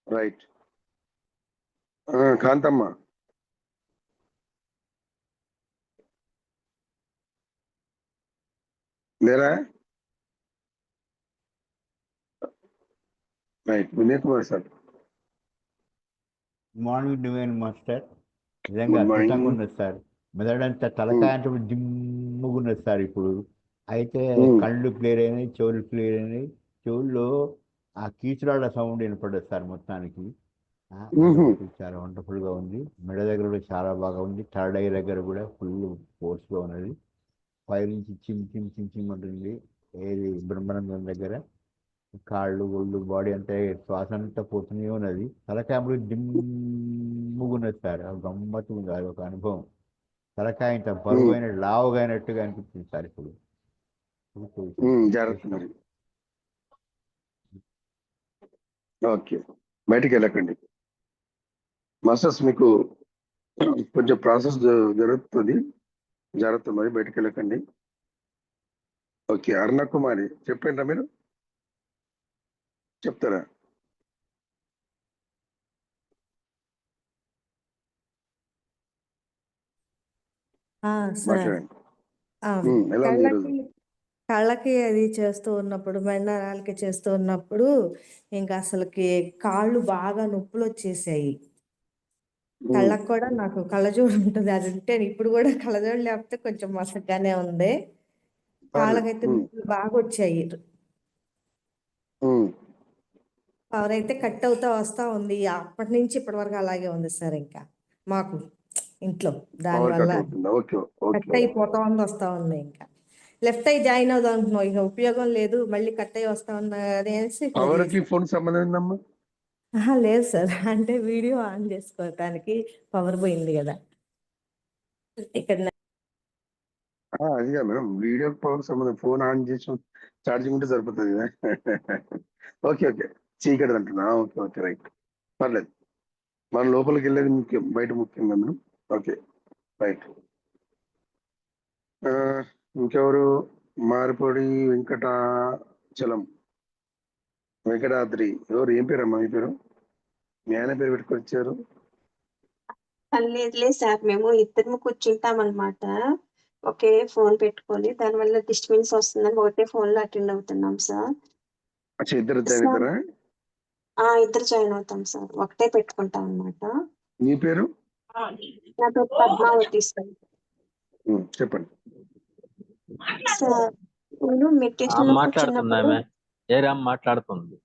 రైట్. కాంతమ్మ, లేరా? Right. Vinay Kumar sir. Morning divine master, నిజంగా Good morning. అద్భుతంగా ఉన్నది సార్. మెదడంతా తలకాయ అంటే జిమ్ముగున్నది సార్ ఇప్పుడు. అయితే కళ్ళు క్లియర్ అయినాయి, చెవులు క్లియర్ అయినాయి. చెవుల్లో ఆ కీచురాళ్ళ సౌండ్ వినపడదు సార్ మొత్తానికి. చాలా వండర్ఫుల్ గా ఉంది. మెడ దగ్గర కూడా చాలా బాగా ఉంది. థర్డ్ ఐ దగ్గర కూడా ఫుల్ ఫోర్స్ గా ఉన్నది. పై నుంచి చిమ్ చిమ్ చిమ్ చిమ్ ఉంటుంది. ఏది బ్రహ్మానందం దగ్గర కాళ్ళు ఒళ్ళు బాడీ అంటే శ్వాస అంతా పోతూనే ఉన్నది. తలకాయ దిమ్ముగున్నది సార్, గమ్మత్తు ఉంది. అది ఒక అనుభవం. తలకాయ ఇంత బరువు అయినట్టు లావుగా అయినట్టుగా అనిపిస్తుంది సార్ ఇప్పుడు. జాగ్రత్త మరి. ఓకే, బయటికి వెళ్ళకండి మాస్టర్స్, మీకు కొంచెం ప్రాసెస్ జరుగుతుంది, జాగ్రత్త మరి, బయటికి వెళ్ళకండి. ఓకే, అరుణ కుమారి చెప్పండి, మీరు చెప్తారా? సార్ మాట్లాడండి. ఎలా ఉంది ఈరోజు? కళ్ళకి అది చేస్తూ ఉన్నప్పుడు మెండరాలకి చేస్తూ ఉన్నప్పుడు ఇంకా అసలుకి కాళ్ళు బాగా నొప్పులు వచ్చేసాయి. కళ్ళకు కూడా నాకు కళ్ళజోడు ఉంటుంది, అది ఉంటే ఇప్పుడు కూడా కళ్ళజోడు లేకపోతే కొంచెం మసగ్గానే ఉంది. కాళ్ళకైతే నొప్పులు బాగా వచ్చాయి. పవర్ అయితే కట్ అవుతా వస్తా ఉంది. అప్పటి నుంచి ఇప్పటి వరకు అలాగే ఉంది సార్. ఇంకా మాకు ఇంట్లో దానివల్ల కట్ అయిపోతా ఉంది, వస్తా ఉంది. ఇంకా లెఫ్ట్ ఐ జాయిన్ అవుదాం అంటున్నాం, ఇక ఉపయోగం లేదు, మళ్ళీ కట్ అయ్యి వస్తా ఉంది అనేసి ఫోన్ సంబంధం ఏందమ్మా? లేదు సార్, అంటే వీడియో ఆన్ చేసుకోవటానికి పవర్ పోయింది కదా ఇక్కడ. అది కాదు మేడం, వీడియో పవర్ సంబంధం, ఫోన్ ఆన్ చేసి ఛార్జింగ్ ఉంటే సరిపోతుంది కదా. ఓకే ఓకే, చీకటి అంటున్నా. ఓకే ఓకే రైట్, పర్లేదు. మన లోపలికి వెళ్ళేది ముఖ్యం, బయట ముఖ్యం కదా మేడం. Okay right. ఇంకెవరు? మారిపొడి వెంకటాద్రి. ఎవరు? ఏం పేరమ్మా మీ పేరు? మీ ఆయన పేరు పెట్టుకొని వచ్చారు? లేదులే సార్, మేము ఇద్దరు కూర్చుంటాం అనమాట, ఒకే ఫోన్ పెట్టుకొని. దానివల్ల డిస్టర్బెన్స్ వస్తుందని ఒకటే ఫోన్ లో అటెండ్ అవుతున్నాం సార్. ఇద్దరు జాయిన్ అవుతారా? ఇద్దరు జాయిన్ అవుతాం సార్, ఒకటే పెట్టుకుంటాం అనమాట. మీ పేరు? నా పేరు పద్మావతి సార్. చెప్పండి సార్. నేను మెడిటేషన్ మాట్లాడుతున్నామే, జయరామ్ మాట్లాడుతుంది.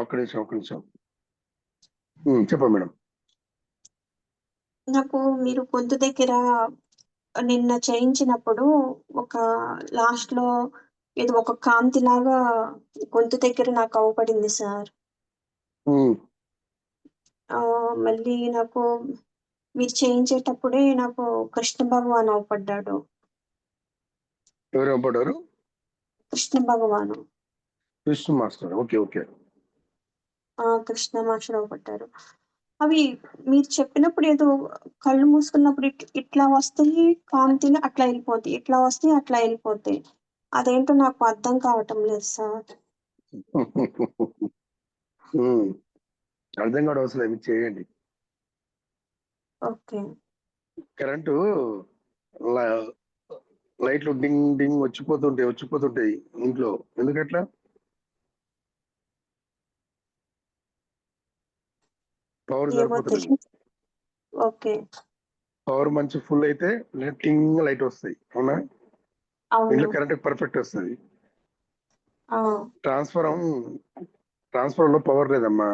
ఒక్క నిమిషం. చెప్పండి మేడం. నాకు మీరు గొంతు దగ్గర నిన్న చేయించినప్పుడు ఒక లాస్ట్ లో ఏదో ఒక కాంతి లాగా గొంతు దగ్గర నాకు అవపడింది సార్. మళ్ళీ నాకు మీరు చేయించేటప్పుడే నాకు కృష్ణ భగవాన్ అవపడ్డాడు. ఎవరు అవపడ్డారు? కృష్ణ భగవాను. Krishna master. Okay okay. Krishna master అవపడ్డారు. అవి మీరు చెప్పినప్పుడు ఏదో కళ్ళు మూసుకున్నప్పుడు ఇట్లా వస్తాయి కాంతిని, అట్లా వెళ్ళిపోతాయి, ఇట్లా వస్తాయి అట్లా వెళ్ళిపోతాయి. అదేంటో నాకు అర్థం కావటం లేదు సార్. అర్థం కావడం అసలు ఏమి చేయండి. ఓకే. కరెంటు లైట్లు డింగ్ డింగ్ వచ్చిపోతుంటాయి ఇంట్లో. ఎందుకట్లా? పవర్ సరిపోతుంది. ఓకే. పవర్ మంచి ఫుల్ అయితే టింగ్ లైట్ వస్తాయి, అవునా? ఇంట్లో కరెంట్ పర్ఫెక్ట్ వస్తుంది. ట్రాన్స్ఫార్మర్ లో పవర్ లేదమ్మా.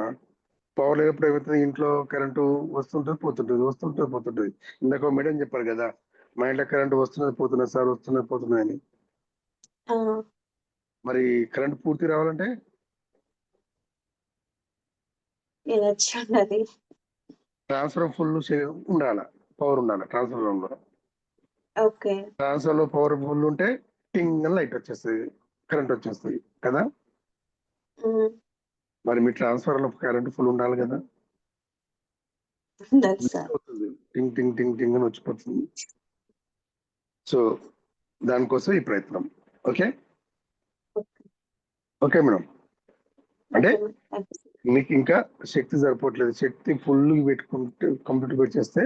పవర్ లేనప్పుడు ఏమవుతుంది, ఇంట్లో కరెంటు వస్తుంటుంది పోతుంటుంది. ఇందాక మేడం చెప్పారు కదా, మా ఇంట్లో కరెంటు వస్తున్నది పోతున్నది సార్, వస్తున్నది పోతున్నది అని. మరి కరెంట్ పూర్తి రావాలంటే ట్రాన్స్ఫర్ ఫుల్ ఉండాల, పవర్ ఉండాలి ట్రాన్స్ఫర్ లో. ట్రాన్స్ఫర్ లో పవర్ ఫుల్ ఉంటే టింగ్ అని లైట్ వచ్చేస్తుంది, కరెంట్ వచ్చేస్తుంది కదా. మరి మీ ట్రాన్స్ఫర్ లో కరెంట్ ఫుల్ ఉండాలి కదా. టింగ్ టింగ్ టింగ్ టింగ్ అని వచ్చిపోతుంది. సో దానికోసం ఈ ప్రయత్నం. Okay okay madam. అంటే మీకు ఇంకా శక్తి సరిపోవట్లేదు, శక్తి ఫుల్ పెట్టుకుంటే కంప్లీట్ పెట్టేస్తే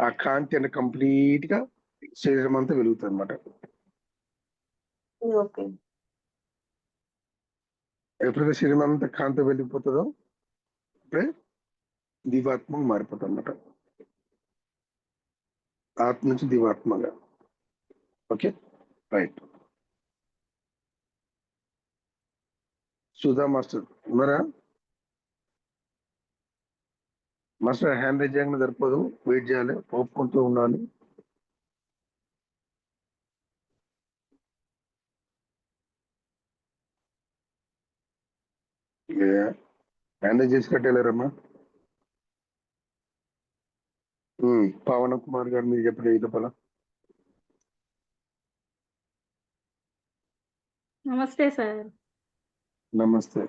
ఆ కాంతి అంటే కంప్లీట్ గా శరీరం అంతా వెలుగుతుంది అనమాట. ఎప్పుడైతే శరీరం అంతా కాంతి వెళ్ళిపోతుందో అప్పుడే దివాత్మ మారిపోతుంది అనమాట, ఆత్మ నుంచి దివాత్మగా. Okay right. సుధా మాస్టర్ ఉన్నారా? మాస్టర్ హ్యాండ్ రైజ్ చేయగానే సరిపోదు, వెయిట్ చేయాలి, ఒప్పుకుంటూ ఉండాలి. హ్యాండ్ రైజ్ చేసి కట్టేలేరమ్మా. పవన్ కుమార్ గారు మీరు చెప్పండి ఈ లోపల. నమస్తే సార్. నమస్తే.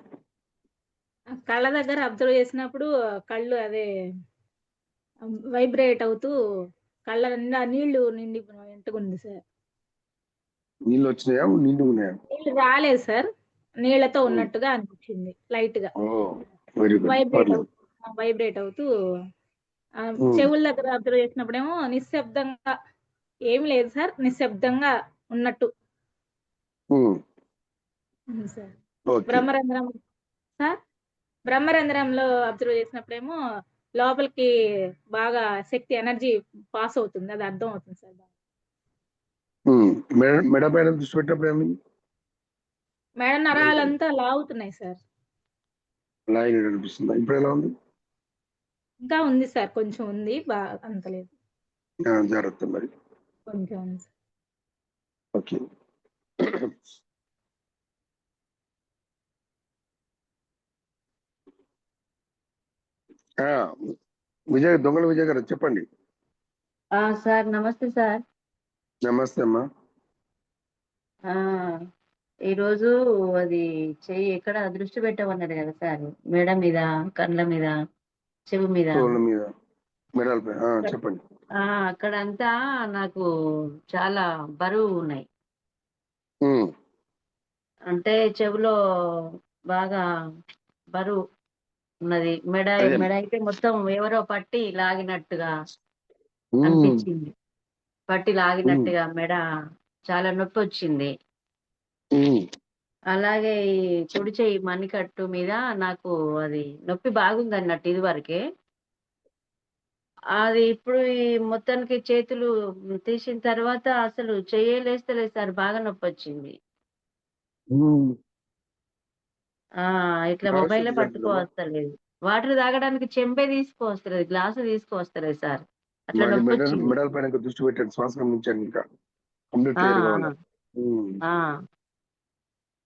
కళ్ళ దగ్గర అబ్జర్వ్ చేసినప్పుడు కళ్ళు అదే వైబ్రేట్ అవుతూ కళ్ళ నిండా నీళ్లు ఎంటుకుంది సార్. నీళ్ళు వచ్చినాయా, నిండుకున్నాయా? నీళ్లు రాలేదు సార్, నీళ్లతో ఉన్నట్టుగా అనిపించింది లైట్ గా. వైబ్రేట్ అవుతూ చెవుల దగ్గర అబ్జర్వ్ చేసినప్పుడేమో నిశ్శబ్దంగా, ఏమి లేదు సార్, నిశ్శబ్దంగా ఉన్నట్టు సార్ ఓకే. బ్రహ్మరంధ్రం సార్ బ్రహ్మరంధ్రంలో అబ్జర్వ్ చేసినప్పుడేమో లోపలికి బాగా శక్తి ఎనర్జీ పాస్ అవుతుంది, అది అర్థం అవుతుంది సార్. మెడ పైన దృష్టి పెట్టినప్పుడు ఏమైంది? మేడ నరాలంతా లాగుతున్నాయి సార్. లాగిన అనిపిస్తుందా? ఇప్పుడు ఎలా ఉంది? ఇంకా ఉంది సార్, కొంచెం ఉంది, అంత లేదు, జాగ్రత్త మరి. కొంచెం ఉంది సార్. ఓకే. దొంగల విజయ్ గారు చెప్పండి. సార్ నమస్తే సార్. నమస్తే అమ్మా. ఈరోజు అది చెయ్యి ఎక్కడ దృష్టి పెట్టమన్నారు కదా సార్, మెడ మీద, కళ్ళ మీద, చెవు మీద, తోళ్ళ మీద, మెడలపై. చెప్పండి. అక్కడంతా నాకు చాలా బరువు ఉన్నాయి. అంటే చెవులో బాగా బరువు ఉన్నది. మెడ అయితే మొత్తం ఎవరో పట్టి లాగినట్టుగా అనిపించింది. పట్టి లాగినట్టుగా మెడ చాలా నొప్పి వచ్చింది. అలాగే ఈ కుడి చెయ్యి మణికట్టు మీద నాకు అది నొప్పి బాగుంది అన్నట్టు ఇది వరకే. అది ఇప్పుడు ఈ మొత్తానికి చేతులు తీసిన తర్వాత అసలు చెయ్యలేస్తలేదు సార్, బాగా నొప్పి వచ్చింది. ఇట్లా మొబైల్ పట్టుకోవస్తలేదు, వాటర్ తాగడానికి చెంబే తీసుకోవస్తలేదు, గ్లాసు తీసుకోవస్తలేదు సార్, అట్లా నొప్పి వచ్చింది. మెడల పైన దృష్టి పెట్టండి, శ్వాస గమనించండి. ఇంకా కంప్లీట్ క్లియర్ గా ఉండాలి.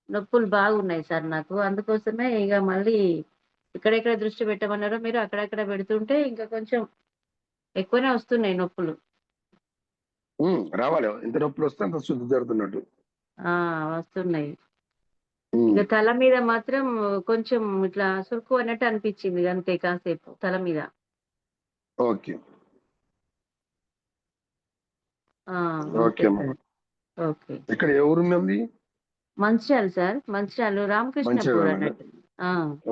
నొప్పులు బాగున్నాయి సార్ నాకు, అందుకోసమే ఇక మళ్ళీ ఇక్కడెక్కడ దృష్టి పెట్టమన్నారో మీరు అక్కడెక్కడ పెడుతుంటే ఇంకా కొంచెం ఎక్కువనే వస్తున్నాయి నొప్పులు. రావాలి, ఎంత నొప్పులు వస్తే అంత శుద్ధి జరుగుతున్నట్టు వస్తున్నాయి. ఇక తల మీద మాత్రం కొంచెం ఇట్లా సురుకు అన్నట్టు అనిపించింది అంతే, కాసేపు తల మీద. ఓకే. ఓకే. ఇక్కడ ఏ ఊరు ఉంది? మంచిర్యాల సార్, మంచిర్యాల రామకృష్ణపూర్ అన్నట్టు.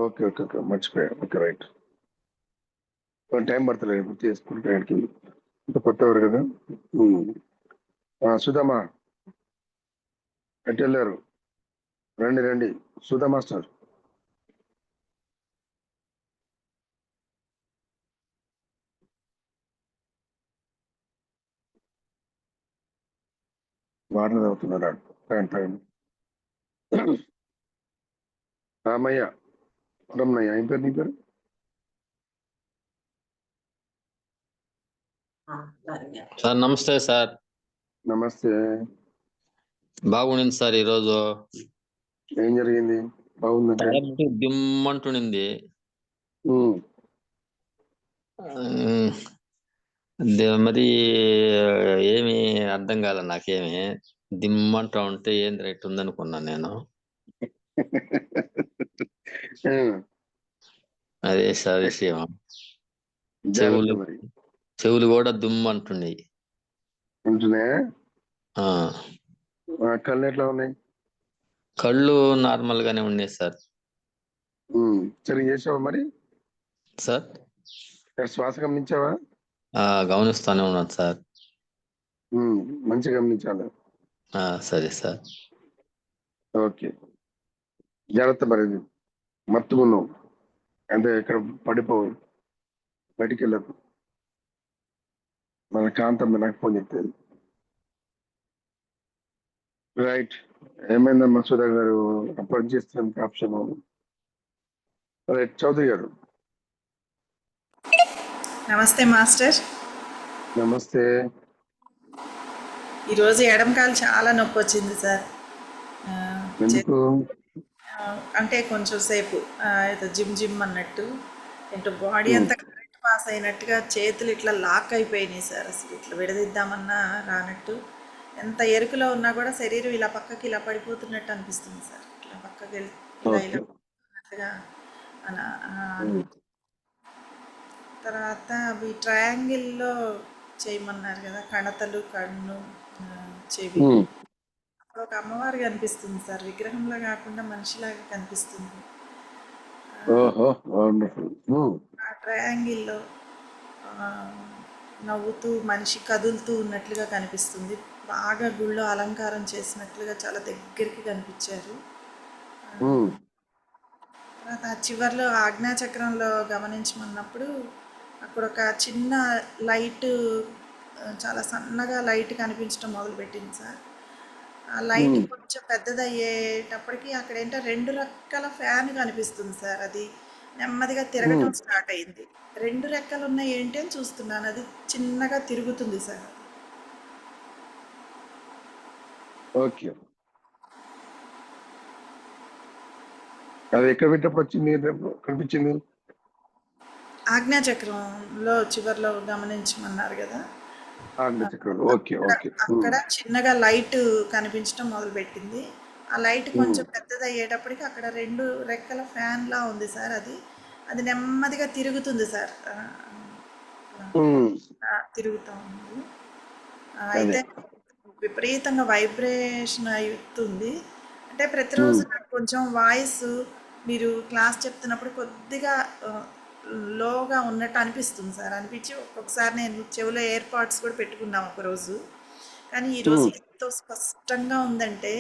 ఓకే ఓకే ఓకే, మర్చిపోయా. Okay, right. టైం పడతలేదు గుర్తు చేసుకుంటే, ఇంత కొత్తవారు కదా. సుధామా ఎటు వెళ్ళారు? రండి రండి, సుధా మాస్టర్. వాటర్ అవుతున్నారా? రామయ్య, రమణయ్య, ఏం పేరు నీ పేరు? సార్ నమస్తే సార్. నమస్తే. బాగుండింది సార్ ఈరోజు. ఏం జరిగింది? బాగుందంటే దిమ్మంటునింది. మరి ఏమి అర్థం కాలే నాకేమి. దిమ్మంటా ఉంటే ఏంది రైట్ ఉందనుకున్నాను నేను. అదే సార్ విషయం. చెవులు కూడా దుమ్మంటున్నాయి. కళ్ళు ఎట్లా ఉన్నాయి? కళ్ళు నార్మల్ గానే ఉన్నాయి సార్. సరే చేసావా మరి సార్? శ్వాస గమనించావా? గమనిస్తానే ఉన్నాను సార్. మంచిగా గమనించాలి. సరే సార్. ఓకే, జాగ్రత్త. మరి మత్తుకున్నావు అంటే ఇక్కడ పడిపోవు, బయటికి వెళ్ళకు. మన కాంతం నాకు ఫోన్ చెప్తుంది. రైట్. ఏమైందమ్మా సుధా గారు? అప్పుడు చేస్తున్న ఆప్షన్. రైట్, చౌదరి గారు. నమస్తే మాస్టర్. నమస్తే. ఈరోజు ఎడమకాలు చాలా నొప్పి వచ్చింది సార్. అంటే కొంచెం సేపు జిమ్ జిమ్ అన్నట్టు, ఏంటో బాడీ అంతా కరెంట్ పాస్ అయినట్టుగా చేతులు ఇట్లా లాక్ అయిపోయినాయి సార్. అసలు ఇట్లా విడదీద్దామన్నా రానట్టు, ఎంత ఎరుకులో ఉన్నా కూడా శరీరం ఇలా పక్కకి ఇలా పడిపోతున్నట్టు అనిపిస్తుంది సార్. ఇట్లా పక్కకి వెళ్ళినట్టుగా తర్వాత అవి ట్రయాంగిల్లో చేయమన్నారు కదా, కణతలు, కన్ను, చెవి. అప్పుడు ఒక అమ్మవారు కనిపిస్తుంది సార్, విగ్రహంలో కాకుండా మనిషిలాగా కనిపిస్తుంది. ఆ ట్రయాంగిల్లో నవ్వుతూ మనిషి కదులుతూ ఉన్నట్లుగా కనిపిస్తుంది. బాగా గుళ్ళో అలంకారం చేసినట్లుగా చాలా దగ్గరికి కనిపించారు. ఉమ్, తర్వాత ఆ చివర్లో ఆజ్ఞాచక్రంలో గమనించమన్నప్పుడు అక్కడ ఒక చిన్న లైట్, చాలా సన్నగా లైట్ కనిపించడం మొదలుపెట్టింది సార్. ఆ లైట్ ఉమ్, కొంచెం పెద్దదయ్యేటప్పటికి అక్కడ ఏంటో 2 రెక్కల ఫ్యాన్ కనిపిస్తుంది సార్. అది నెమ్మదిగా ఉమ్, తిరగటం స్టార్ట్ అయింది. 2 రెక్కలు ఉన్నాయి ఏంటి అని చూస్తున్నాను. అది చిన్నగా తిరుగుతుంది సార్. ఓకే. అది ఎక్కడ పెట్టినప్పుడు వచ్చింది, కనిపించింది? ఆజ్ఞాచక్రంలో చివర్లో గమనించమన్నారు కదా. ఆజ్ఞ చక్రంలో. ఓకే, అక్కడ ఓకే. అక్కడ చిన్నగా లైట్ కనిపించడం మొదలుపెట్టింది. ఆ లైట్ కొంచెం పెద్దదయ్యేటప్పటికి అక్కడ 2 రెక్కల ఫ్యాన్ లా ఉంది సార్. అది అది నెమ్మదిగా తిరుగుతుంది సార్. తిరుగుతూ ఉంది. అదే. అయితే విపరీతంగా వైబ్రేషన్ అవుతుంది. అంటే ప్రతిరోజు నాకు కొంచెం వాయిస్ మీరు క్లాస్ చెప్తున్నప్పుడు కొద్దిగా లోగా ఉన్నట్టు అనిపిస్తుంది సార్. అనిపించి ఒక్కొక్కసారి నేను చెవిలో ఎయిర్ పాడ్స్ కూడా పెట్టుకున్నాం ఒకరోజు. కానీ ఈరోజు ఎంతో స్పష్టంగా ఉందంటే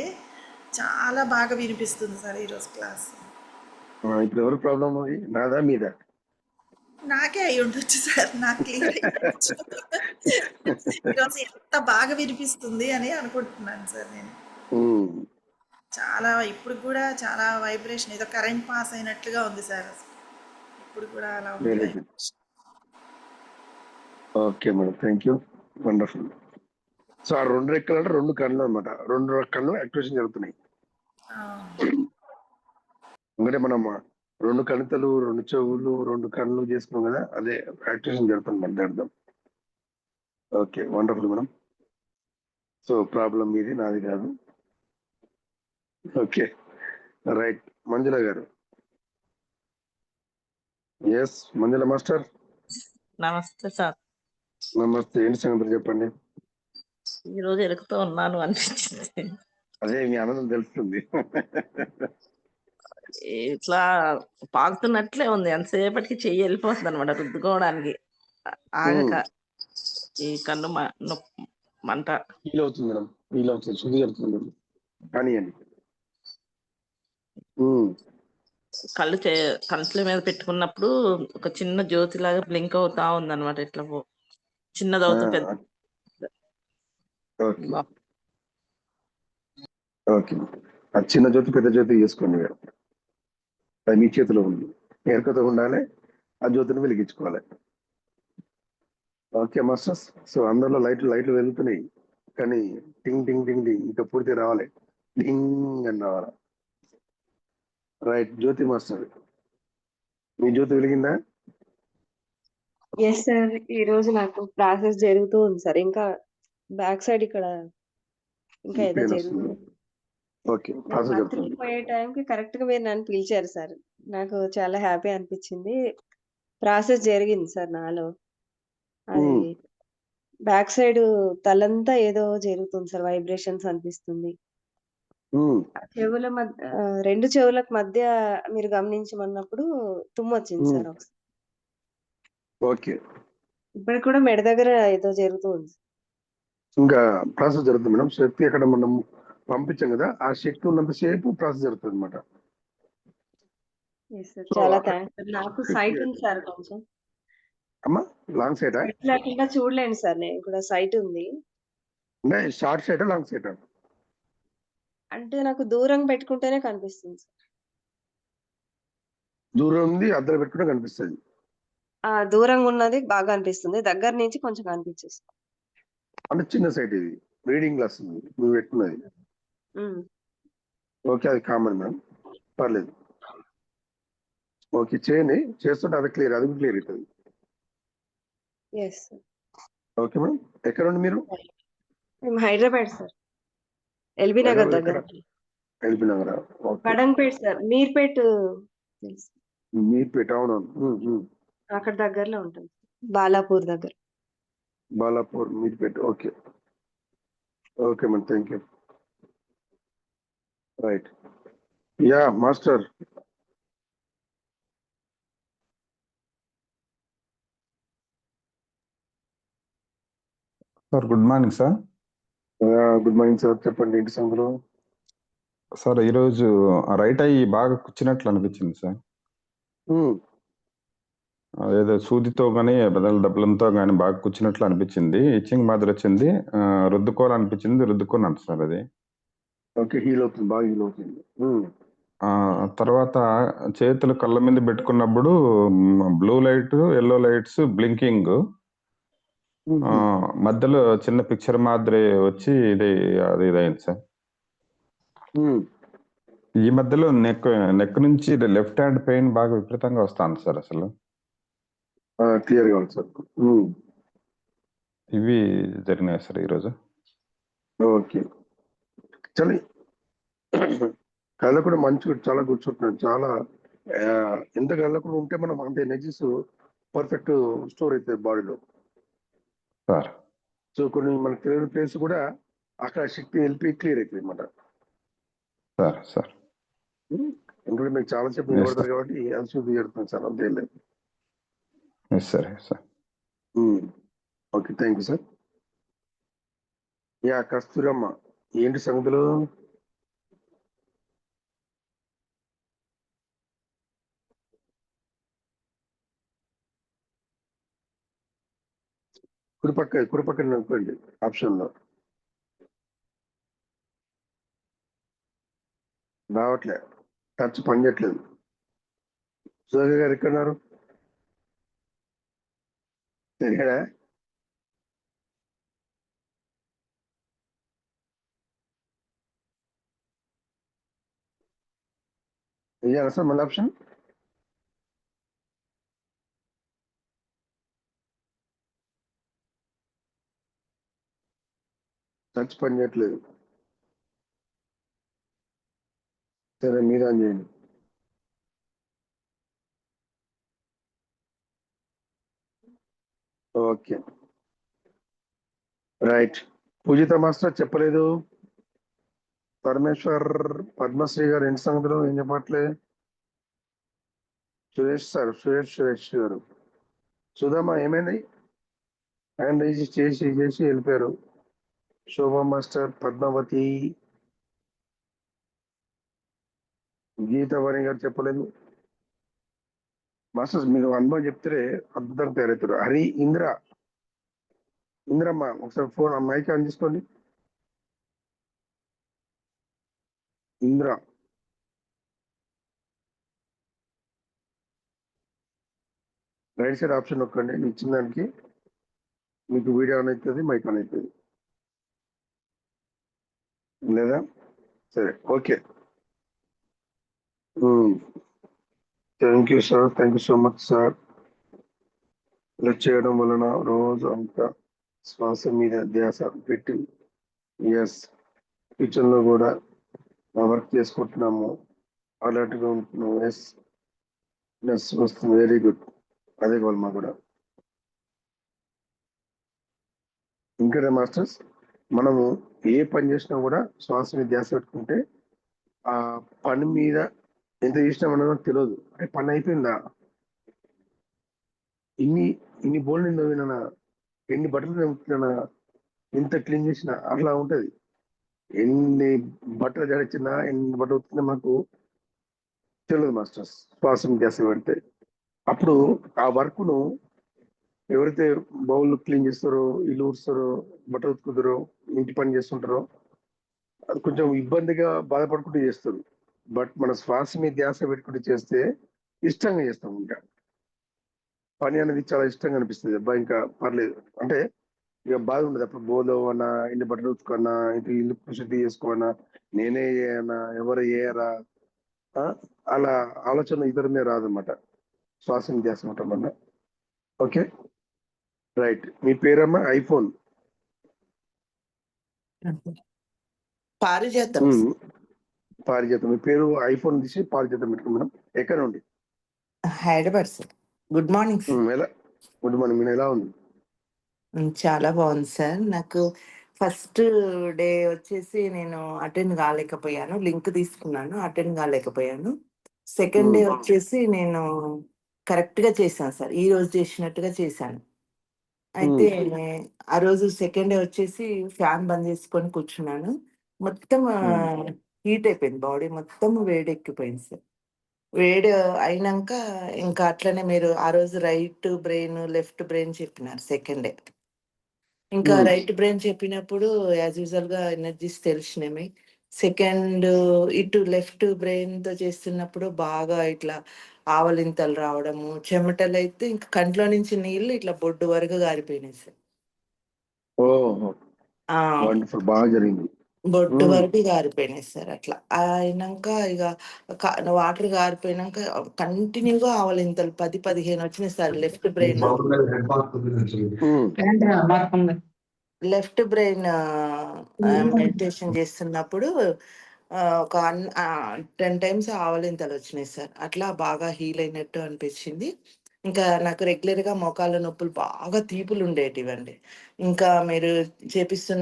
చాలా బాగా వినిపిస్తుంది సార్ ఈరోజు క్లాస్. ఇప్పుడు ఎవరు ప్రాబ్లం అది, నాదా మీదా? నాకే అయి ఉండొచ్చు సార్. నాకు క్లియర్ అయి ఉండొచ్చు. ఈరోజు ఎంత బాగా వినిపిస్తుంది అని అనుకుంటున్నాను సార్ నేను. చాలా ఇప్పుడు కూడా చాలా వైబ్రేషన్, ఏదో కరెంట్ పాస్ అయినట్లుగా ఉంది సార్. అసలు ఇప్పుడు కూడా అలా ఉంది very good. Okay madam, thank you. Wonderful. So ఆ 2 రెక్కలు అంటే 2 కళ్ళు అనమాట. 2 కళ్ళు యాక్టివేషన్ జరుగుతున్నాయి. ఎందుకంటే మనం 2 కణితలు, 2 చెవులు, 2 కళ్ళు చేసుకున్నాం కదా, అదే యాక్టివేషన్ జరుగుతుంది అంటే అర్థం. Okay, wonderful madam. So problem మీది, నాది కాదు. Okay, right. మంజుల గారు. Yes Manjula master. నమస్తే సార్. నమస్తే. ఏంటి సంగతులు చెప్పండి. ఈ రోజు ఎరుకుతూ ఉన్నాను అనిపించింది. అదే మీ ఆనందం తెలుస్తుంది. ఇట్లా పాకుతున్నట్లే ఉంది, ఎంతసేపటికి చెయ్యి వెళ్ళిపోతుంది అనమాట రుద్దుకోవడానికి ఆగక. ఈ కన్ను మంట ఫీల్ అవుతుంది మేడం, ఫీల్ అవుతుంది, శుద్ధి జరుగుతుంది మేడం. కానివ్వండి. కళ్ళు కంట్ల మీద పెట్టుకున్నప్పుడు ఒక చిన్న జ్యోతి లాగా బ్లింక్ అవుతా ఉంది అనమాట. ఇట్లా చిన్నదవుతూ పెద్ద. ఓకే, ఆ చిన్న జ్యోతి పెద్ద జ్యోతి చేసుకోండి మీరు. అది మీ చేతిలో ఉంది. ఎరుకతో ఉండాలి, ఆ జ్యోతిని వెలిగించుకోవాలి. Okay masters. సో అందరిలో లైట్లు వెళ్తున్నాయి, కానీ టింగ్ టింగ్ టింగ్ టింగ్ ఇంకా పూర్తి రావాలి, టింగ్ అని రావాలి. రైట్. జ్యోతి మాస్టర్, మీ జ్యోతి వెలిగిందా? ఎస్ సార్, ఈ రోజు నాకు ప్రాసెస్ జరుగుతూ ఉంది సార్. ఇంకా బ్యాక్ సైడ్ ఇక్కడ ఇంకా ఏదో జరుగుతుంది. ఓకే, ప్రాసెస్ మంత్లీ జరుగుతుంది. పోయే టైంకి కరెక్ట్ గా మీరు నన్ను పిలిచారు సార్. నాకు చాలా హ్యాపీ అనిపించింది. ప్రాసెస్ జరిగింది సార్ నాలో. అది బ్యాక్ సైడ్ తలంతా ఏదో జరుగుతుంది సార్, వైబ్రేషన్స్ అనిపిస్తుంది. చెవుల మధ్య 2 చెవులకు మధ్య మీరు గమనించమన్నప్పుడు తుమ్ము వచ్చింది సార్ ఒకసారి. ఓకే, ఇప్పుడు కూడా మెడ దగ్గర ఏదో జరుగుతుంది. ఇంకా ప్రాసెస్ జరుగుతుంది మేడం. శక్తి అక్కడ మనం పంపించాం కదా, ఆ శక్తి ఉన్నంతసేపు ప్రాసెస్ జరుగుతుంది అనమాట. చాలా థ్యాంక్స్ సార్. నాకు సైట్ ఉంది సార్ కొంచెం. అమ్మా, లాంగ్ సైటా? లేకుండా చూడలేను సార్, నేను కూడా సైట్ ఉంది. షార్ట్ సైటా, లాంగ్ సైటా? అంటే నాకు దూరం పెట్టుకుంటేనే కనిపిస్తుంది సార్. దూరం ఉంది, అద్దరు పెట్టుకుంటే కనిపిస్తుంది. దూరంగా ఉన్నది బాగా అనిపిస్తుంది, దగ్గర నుంచి కొంచెం కనిపించేస్తుంది. అంటే చిన్న సైట్ ఇది, రీడింగ్ గ్లాస్ ఉంది మీరు పెట్టుకున్నది. ఓకే, అది కామన్ మ్యామ్, పర్లేదు. ఓకే, చేయండి. చేస్తుంటే అది క్లియర్, అది క్లియర్ అవుతుంది. Okay madam. ఎక్కడ ఉండి మీరు? మేము హైదరాబాద్ సార్, ఎల్బీ నగర్ దగ్గర. ఎల్బీ నగర్, కడంపేట్ సార్, మీర్పేట్. మీర్పేట్, అవునవును. అక్కడ దగ్గరలో ఉంటుంది, బాలాపూర్ దగ్గర. Balapur, Meerpet. Okay, okay madam, thank you. Right. Yeah master. Sir good morning sir. Good morning sir, చెప్పండి ఏంటి సంగతులు? సార్ ఈరోజు రైట్ అయ్యి బాగా కూర్చున్నట్లు అనిపించింది సార్. ఏదో సూదితో కానీ బదల డబ్బులతో కానీ బాగా కూర్చున్నట్లు అనిపించింది. ఇచ్చింగ్ మాదిరి వచ్చింది. రుద్దుకోవాలనిపించింది, రుద్దుకున్నాను సార్ అది. ఓకే, హీల్ అవుతుంది, బాగా హీల్ అవుతుంది. తర్వాత చేతులు కళ్ళ మీద పెట్టుకున్నప్పుడు blue light, yellow lights blinking, మధ్యలో చిన్న పిక్చర్ మాదిరి వచ్చి అది ఇదైంది సార్. ఈ మధ్యలో నెక్ నుంచి లెఫ్ట్ హ్యాండ్ పెయిన్ బాగా విపరీతంగా వస్తుంది సార్. అసలు క్లియర్గా ఉంది సార్. ఇవి జరిగినాయి సార్ ఈరోజు. ఓకే, చలి కళ్ళ కూడా మంచిగా చాలా కూర్చుంటున్నాడు. చాలా ఎంత కళ్ళ కూడా ఉంటే మనం అంత ఎనర్జీస్ పర్ఫెక్ట్ స్టోర్ అవుతుంది బాడీలో సార్. సో కొన్ని మనకు తెలియని ప్లేస్ కూడా అక్కడ శక్తి వెళ్ళి క్లియర్ అవుతుంది అన్నమాట సార్. సార్ ఎందుకంటే మీకు చాలా సేపు నిలబడతారు కాబట్టి అలసి జరుగుతుంది సార్, అంతే లేదు. Sir sir okay, thank you sir. Yeah Kasturamma, ఏంటి సంగతులు? కుడిపక్కన అనుకోండి ఆప్షన్లో రావట్లే, టచ్ పనిచేయట్లేదు. సుధాకర్ గారు ఎక్కడున్నారు? సరేనా? ఇయ్యాలా సార్ మళ్ళీ ఆప్షన్? టచ్ పని చేయట్లేదు. సరే, మీరు ఆన్ చేయండి. Okay, right. పూజిత మాస్టర్ చెప్పలేదు. పరమేశ్వర్, పద్మశ్రీ గారు ఏంటి సంగతులు, ఏం చెప్పట్లే? సురేష్ గారు, సుధామా ఏమైంది? హ్యాండ్ రైజ్ చేసి వెళ్ళిపోయారు. శోభా మాస్టర్, పద్మావతి, గీతావాణి గారు చెప్పలేదు. మాస్టర్స్ మీరు అనుభవం చెప్తే అద్భుతంగా తయారవుతారు. హరి, ఇంద్రమ్మ ఒకసారి ఫోన్ మైక్ ఆన్ చేసుకోండి. ఇంద్ర, రైట్ సైడ్ ఆప్షన్ నొక్కండి. ఇచ్చిన దానికి మీకు వీడియో ఆన్ అవుతుంది, మైక్ ఆన్ అవుతుంది లేదా? సరే, okay. Thank you sir, thank you so much sir. ఇలా చేయడం వలన రోజు అంతా శ్వాస మీద ధ్యాస పెట్టి కిచెన్ లో కూడా వర్క్ చేసుకుంటున్నాము, అలర్ట్గా ఉంటున్నాము. వస్తుంది, వెరీ గుడ్. అదే కావాలి మాకు కూడా. ఇంకా మాస్టర్స్, మనము ఏ పని చేసినా కూడా శ్వాస మీద ధ్యాస పెట్టుకుంటే ఆ పని మీద ఎంత చేసినామన్నదో తెలియదు. అంటే పని అయిపోయిందా, ఇన్ని బోల్ని నవ్వినా, ఎన్ని బట్టలు నవ్వుతున్నా, ఎంత క్లీన్ చేసినా అట్లా ఉంటది. ఎన్ని బట్టలు జడిచినా, ఎన్ని బట్టలు అవుతున్నా మాకు తెలియదు మాస్టర్స్. శ్వాసం ధ్యాస పెడితే అప్పుడు ఆ వర్క్ ను ఎవరైతే బౌల్ క్లీన్ చేస్తారో, ఇల్లు ఊడుస్తారో, బట్టలు ఉతుకుతారో, ఇంటి పని చేస్తుంటారో అది కొంచెం ఇబ్బందిగా బాధపడుకుంటూ చేస్తారు. బట్ మన శ్వాస మీద ధ్యాస పెట్టుకుంటూ చేస్తే ఇష్టంగా చేస్తాం. ఇంకా పని అనేది చాలా ఇష్టంగా అనిపిస్తుంది. అబ్బా ఇంకా పర్లేదు అంటే ఇక బాధ ఉండదు. అప్పుడు బోలో అన్నా, ఇంటి బట్టలు ఉతుకున్నా, ఇంటి ఇల్లు శుద్ధి చేసుకోనా, నేనే చేయనా, ఎవరు చేయరా, అలా ఆలోచన ఇద్దరి మీద రాదన్నమాట శ్వాస మీద ధ్యాస ఉండటం వల్ల. Okay, right. మీ పేరమ్మా? ఐఫోన్ పారిజాతం. పారిజాతం. మీ పేరు ఐఫోన్ తీసి పారిజాతం పెట్టుకుని మేడం. ఎక్కడ నుండి? Hyderabad sir. Good morning sir. ఎలా? Good morning. మీరు ఎలా ఉంది? చాలా బాగుంది సార్. నాకు ఫస్ట్ డే వచ్చేసి నేను అటెండ్ కాలేకపోయాను, లింక్ తీసుకున్నాను, అటెండ్ కాలేకపోయాను. సెకండ్ డే వచ్చేసి నేను కరెక్ట్ గా చేశాను సార్, ఈ రోజు చేసినట్టుగా చేశాను. అయితే ఆ రోజు సెకండ్ డే వచ్చేసి ఫ్యాన్ బంద్ చేసుకొని కూర్చున్నాను. మొత్తం హీట్ అయిపోయింది. బాడీ మొత్తం వేడెక్కిపోయింది సార్. వేడి అయినాక ఇంకా అట్లనే మీరు ఆ రోజు రైట్ బ్రెయిన్, లెఫ్ట్ బ్రెయిన్ చెప్పినారు సెకండ్ డే. ఇంకా రైట్ బ్రెయిన్ చెప్పినప్పుడు యాజ్ యూజువల్‌గా ఎనర్జీస్ తెలిసినవి. సెకండ్ ఇటు లెఫ్ట్ బ్రెయిన్‌తో చేస్తున్నప్పుడు బాగా ఇట్లా ఆవలింతలు రావడము, చెమటలైతే ఇంక కంట్లో నుంచి నీళ్ళు ఇట్లా బొడ్డు వరకు గారిపోయినాయి సార్. ఓహో! ఆ! వండర్‌ఫుల్. బాగా జరిగింది. బొడ్డు వరకు గారిపోయినాయి సార్ అట్లా. అయినంక ఇగ వాటర్ గారిపోయినంక కంటిన్యూగా ఆవలింతలు 10, 15 వచ్చినాయి sir left brain. Left brain meditation చేస్తున్నప్పుడు ఒక 10 టైమ్స్ ఆవలింతలు వచ్చినాయి సార్. అట్లా బాగా హీల్ అయినట్టు అనిపించింది. ఇంకా నాకు రెగ్యులర్‌గా మోకాళ్ళ నొప్పులు బాగా తీపులు ఉండేటివండి. ఇంకా మీరు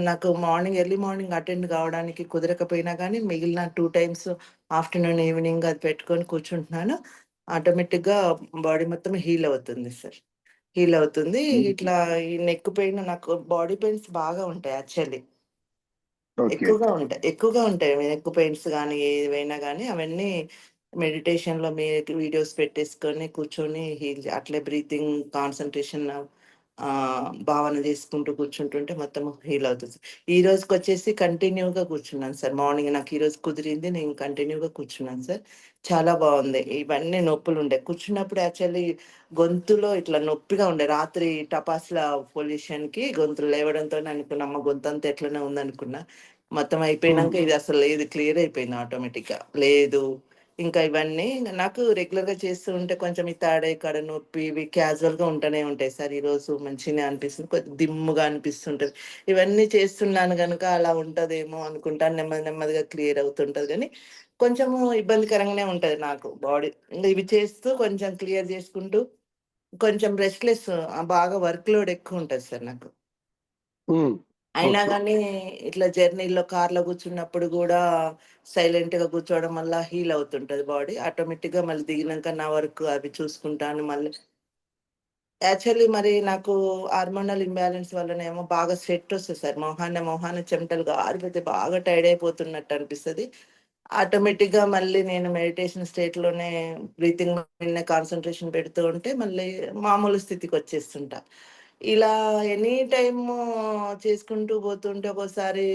నాకు ఎర్లీ మార్నింగ్ అటెండ్ కావడానికి కుదరకపోయినా కానీ మిగిలిన 2 టైమ్స్ ఆఫ్టర్‌నూన్, ఈవినింగ్ అది పెట్టుకొని కూర్చుంటున్నాను. ఆటోమేటిక్‌గా బాడీ మొత్తం హీల్ అవుతుంది సార్. హీల్ అవుతుంది. ఇట్లా ఈ నెక్ పెయిన్ నాకు బాడీ పెయిన్స్ బాగా ఉంటాయి యాక్చువల్లీ. ఓకే. ఎక్కువగా ఉంటాయి. నెక్ పెయిన్స్ గానీ, ఏవైనా గానీ అవన్నీ మెడిటేషన్‌లో వీడియోస్ పెట్టేసుకొని కూర్చొని అట్లే బ్రీతింగ్ కాన్సంట్రేషన్ భావన చేసుకుంటూ కూర్చుంటుంటే మొత్తం హీల్ అవుతుంది. ఈ రోజుకొచ్చేసి కంటిన్యూగా కూర్చున్నాను సార్. మార్నింగ్ నాకు ఈరోజు కుదిరింది. నేను కంటిన్యూగా కూర్చున్నాను సార్. చాలా బావుంది. ఇవన్నీ నొప్పులుండే. కూర్చున్నప్పుడు యాక్చువల్లీ గొంతులో ఇట్లా నొప్పిగా ఉండే. రాత్రి టపాసుల పొల్యూషన్‌కి గొంతు లేవడంతోనే అనుకున్నా, అమ్మ గొంతంతా ఎట్లనో ఉందనుకున్నా. మొత్తం అయిపోయినంక ఇది అసలు లేదు. క్లియర్ అయిపోయింది ఆటోమేటిక్‌గా. లేదు. ఇంకా ఇవన్నీ నాకు రెగ్యులర్‌గా చేస్తూ ఉంటే కొంచెం ఈ కాడ నొప్పి ఇవి క్యాజువల్‌గా ఉంటూనే ఉంటాయి సార్. ఈరోజు మంచిగానే అనిపిస్తుంది. కొద్దిగా దిమ్ముగా అనిపిస్తుంటది. ఇవన్నీ చేస్తున్నాను గనుక అలా ఉంటదేమో అనుకుంటాను. నెమ్మదిగా క్లియర్ అవుతుంటది గానీ, కొంచెము ఇబ్బందికరంగానే ఉంటది నాకు బాడీ. ఇవి చేస్తూ కొంచెం క్లియర్ చేసుకుంటూ కొంచెం రెస్ట్‌లెస్ బాగా వర్క్ లోడ్ ఎక్కువుంటది సార్ నాకు. అయినా ఓకే. గానీ ఇట్లా జర్నీలో కార్‌లో కూర్చున్నప్పుడు గూడా సైలెంట్‌గా కూర్చోవడం వల్ల హీల్ అవుతుంటది బాడీ. ఆటోమేటిక్‌గా మళ్ళీ దిగినంక నా వర్క్ అవి చూసుకుంటాను మళ్ళీ. యాక్చువల్లీ మరి నాకు హార్మోనల్ ఇంబాలెన్స్ వల్లనేమో బాగా స్వెట్ వస్తది సార్. మొహాన చెమటలు గారిపోతే బాగా టైర్డ్ అయిపోతున్నట్టు అనిపిస్తది. ఆటోమేటిక్‌గా మళ్ళీ నేను మెడిటేషన్ స్టేట్‌లోనే బ్రీతింగ్ మీదనే కాన్సంట్రేషన్ పెడుతూ ఉంటే మళ్ళీ మామూలు స్థితికొచ్చేస్తుంటా. ఇలా ఎనీ టైము చేసుకుంటూ పోతుంటే ఒక్కోసారి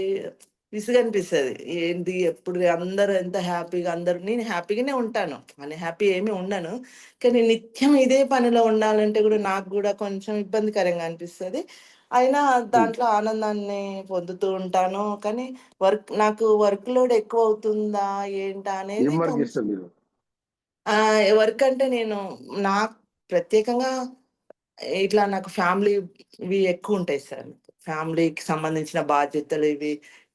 విసుగనిపిస్తది. ఏంది ఎప్పుడు అందరూ ఎంత హ్యాపీగా నేను హ్యాపీగానే ఉంటాను. హ్యాపీ ఏమి ఉండను. కానీ నిత్యం ఇదే పనిలో ఉండాలంటే గూడా నాకు గూడా కొంచెం ఇబ్బందికరంగా అనిపిస్తది. అయినా దాంట్లో ఆనందాన్ని పొందుతూ ఉంటాను. కానీ నాకు వర్క్ లోడ్ ఎక్కువవుతుందా ఏంటా ఏం అనేది వర్క్ చేస్తారు మీరు? వర్క్ అంటే నేను నాకు ప్రత్యేకంగా ఇట్లా నాకు ఫ్యామిలీవి ఎక్కువుంటాయి సార్. ఫ్యామిలీకి సంబంధించిన బాధ్యతలు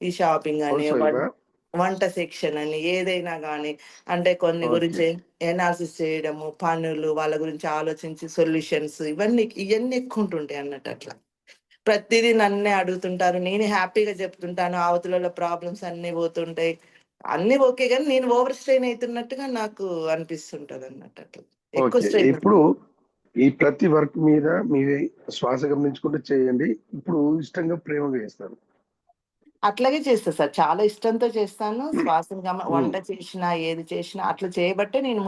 ఈ షాపింగ్ అని, హౌస్ వైఫా? వంట సెక్షన్ అని ఏదైనా గానీ అంటే కొన్ని ఓకే. గురించి ఎనాలిసిస్ చేయడము, పనులు వాళ్ళ గురించి ఆలోచించి సొల్యూషన్స్ ఇయన్నీ ఎక్కువుంటుంటాయి అన్నట్టు అట్లా. ప్రతిదీ నన్నే అడుగుతుంటారు. నేను హ్యాపీగా చెప్తుంటాను. అవతలోళ్ళ ప్రాబ్లమ్స్ అన్నీ పోతుంటాయి. అన్నీ ఓకే గానీ నేను ఓవర్ స్ట్రెయిన్ అయితున్నట్టుగా నాకు అనిపిస్తుంటదన్నట్టు అట్లా. ఎక్కువ ఓకే. స్ట్రెయిన్ ఇప్పుడు ఈ ప్రతి వర్క్ మీద మీ శ్వాస గమనించుకుంటూ చేయండి. ఇప్పుడు ఇష్టంగా, ప్రేమగా చేస్తారు. అట్లాగే చేస్తా సార్. చాలా ఇష్టంతో చేస్తాను. శ్వాసను వంట చేసినా, ఏది చేసినా అట్లా చేయబట్టే నేను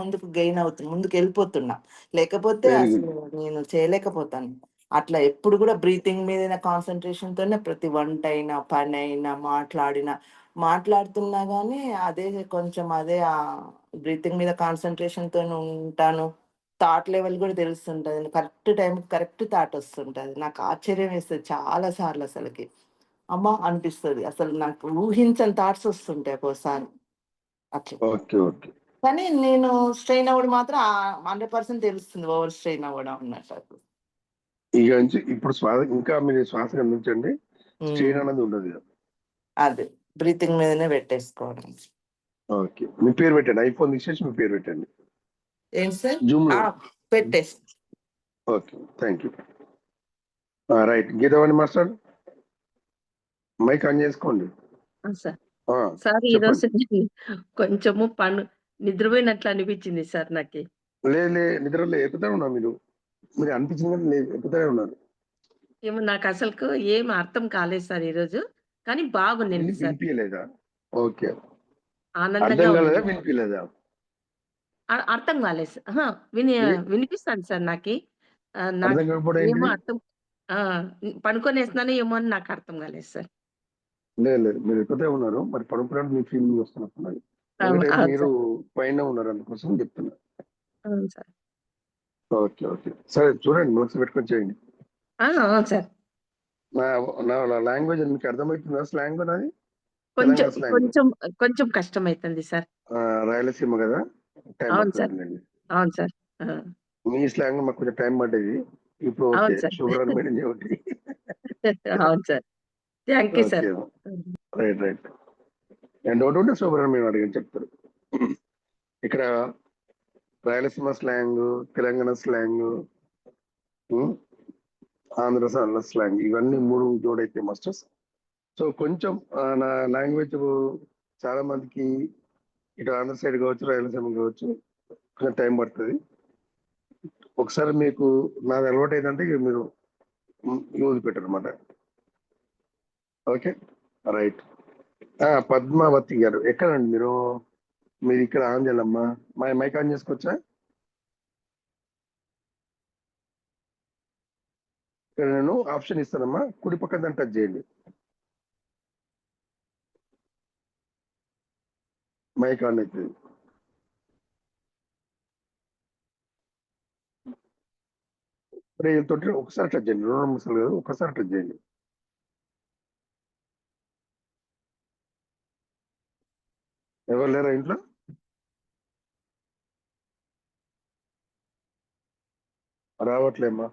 ముందుకెళ్ళిపోతున్నా. లేకపోతే వెరీ గుడ్. అసలు నేను చేయలేకపోతాను. అట్లా ఎప్పుడు గూడా బ్రీతింగ్ మీదనే కాన్సంట్రేషన్‌తోనే ప్రతి వంటైనా, పనైనా, మాట్లాడుతున్నా గానీ అదే బ్రీతింగ్ మీద కాన్సంట్రేషన్‌తోని ఉంటాను. థాట్ లెవెల్ గూడా తెలుస్తుంటది. కరెక్ట్ టైంకి కరెక్ట్ థాట్ వస్తుంటది. నాకు ఆశ్చర్యం వేస్తది చాలా సార్లు అసలకి. అమ్మా! అనిపిస్తది. అసలు నాకు ఊహించని థాట్స్ వస్తుంటాయి ఒక్కోసారి. అట్లా. ఓకే. ఓకే. కానీ నేను స్ట్రెయిన్ అవ్వడం మాత్రం 100% తెలుస్తుంది ఓవర్ స్ట్రెయిన్ అవ్వడం అన్నట్టు. ఇక నుంచి ఇప్పుడు ఇంకా మీరు శ్వాస గమనించండి. స్ట్రెయిన్ హ్మ్. అనేది ఉండదు. అదే. బ్రీతింగ్ మీదనే పెట్టేసుకోవడం. ఓకే. మీ పేరు పెట్టండి. ఐఫోన్ తీసేసి మీ పేరు పెట్టండి. ఏంటి సార్? జూమ్‌లో. పెట్టేసి. Okay. Thank you. Right. Geethavani master mike on చేసుకోండి. సార్. ఆ! సార్ ఈరోజు చెప్పండి. కొంచెము నిద్రపోయినట్లు అనిపించింది సార్ నాకి. నిద్రలో ఎక్కుతూనే ఉన్నారు మీరు. మీరు అనిపించింది కానీ ఎక్కుతూనే ఉన్నారు. ఏమో నాకు అసలుకు ఏం అర్థం కాలేదు సార్ ఈరోజు. కానీ బాగుండింది సార్. వినిపించలేదా? ఓకే. ఆనందంగా అర్థం కాలేదా? ఉంది. వినిపించలేదా? అర్థం కాలేదు సార్. అహా! వినిపిస్తాంది సార్ నాకి. నాకు అర్థం కాకపోవడం ఏమో ఏంటిది? అర్థం ఆ! పనుకొనేసినానో ఏమో అని నాకు అర్థం కాలేదు సార్. లేదు. మీరు ఎక్కువనే ఉన్నారు. మరి పడుకున్నప్పుడు మీ ఫీలింగ్ వస్తున్నట్టున్నది. అవును. ఒకటేమో అవును మీరు సార్. పైన ఉన్నారు అందుకోసం చెప్తున్నా. అవును సార్. ఓకే. సరే చూడండి, నోట్స్ పెట్టుకొని చేయండి. అవును సార్. నా నా లాంగ్వేజ్ మీకు అర్థమవుతుందా? స్లాంగ్ నాది కొంచెం తెలంగాణ స్లాంగ్. కొంచెం కొంచెం కష్టమైతుంది సార్. రాయలసీమ కదా, టైం అవును సార్. పడుతుందండి. అవును సార్. ఆ! మీ స్లాంగ్ మాకు కొంచెం టైం పడ్డది. ఇప్పుడు ఓకే. అవును సార్. శుభ్రాన్ని మేడం ఒకటి. అవును sir. Thank you sir. Okay. Right. And doubt ఉంటే శుభ్రాన్ని మేము అడిగి చెప్తారు. ఇక్కడ Rayalaseema slang, Telangana slang, Andhra slang, ఇవన్నీ 3 జోడైతే మాస్టర్స్. సో కొంచెం నా లాంగ్వేజ్ చాలా మందికి ఇటు ఆంధ్ర సైడ్ కావచ్చు, రాయలసీమ కావచ్చు, కొంచెం టైం పడుతుంది. ఒకసారి మీకు నాది అలవాటు ఏంటంటే ఇక మీరు యూజ్ పెట్టరు అనమాట. Okay right. పద్మావతి గారు ఎక్కడండి మీరు? మీరు ఇక్కడ ఆన్ చేయాలమ్మా. మైక్ ఆన్ చేసుకోవచ్చా? ఇక్కడ నేను ఆప్షన్ ఇస్తానమ్మా, కుడి పక్కన దాన్ని టచ్ చేయండి. మైక్ ఆన్ అవుతుంది. తోటి ఒకసారి టచ్ చేయండి, 2 నిమిషాలు కాదు, ఒకసారి టచ్ చేయండి. ఎవరు లేరా ఇంట్లో? రావట్లేమ్మా.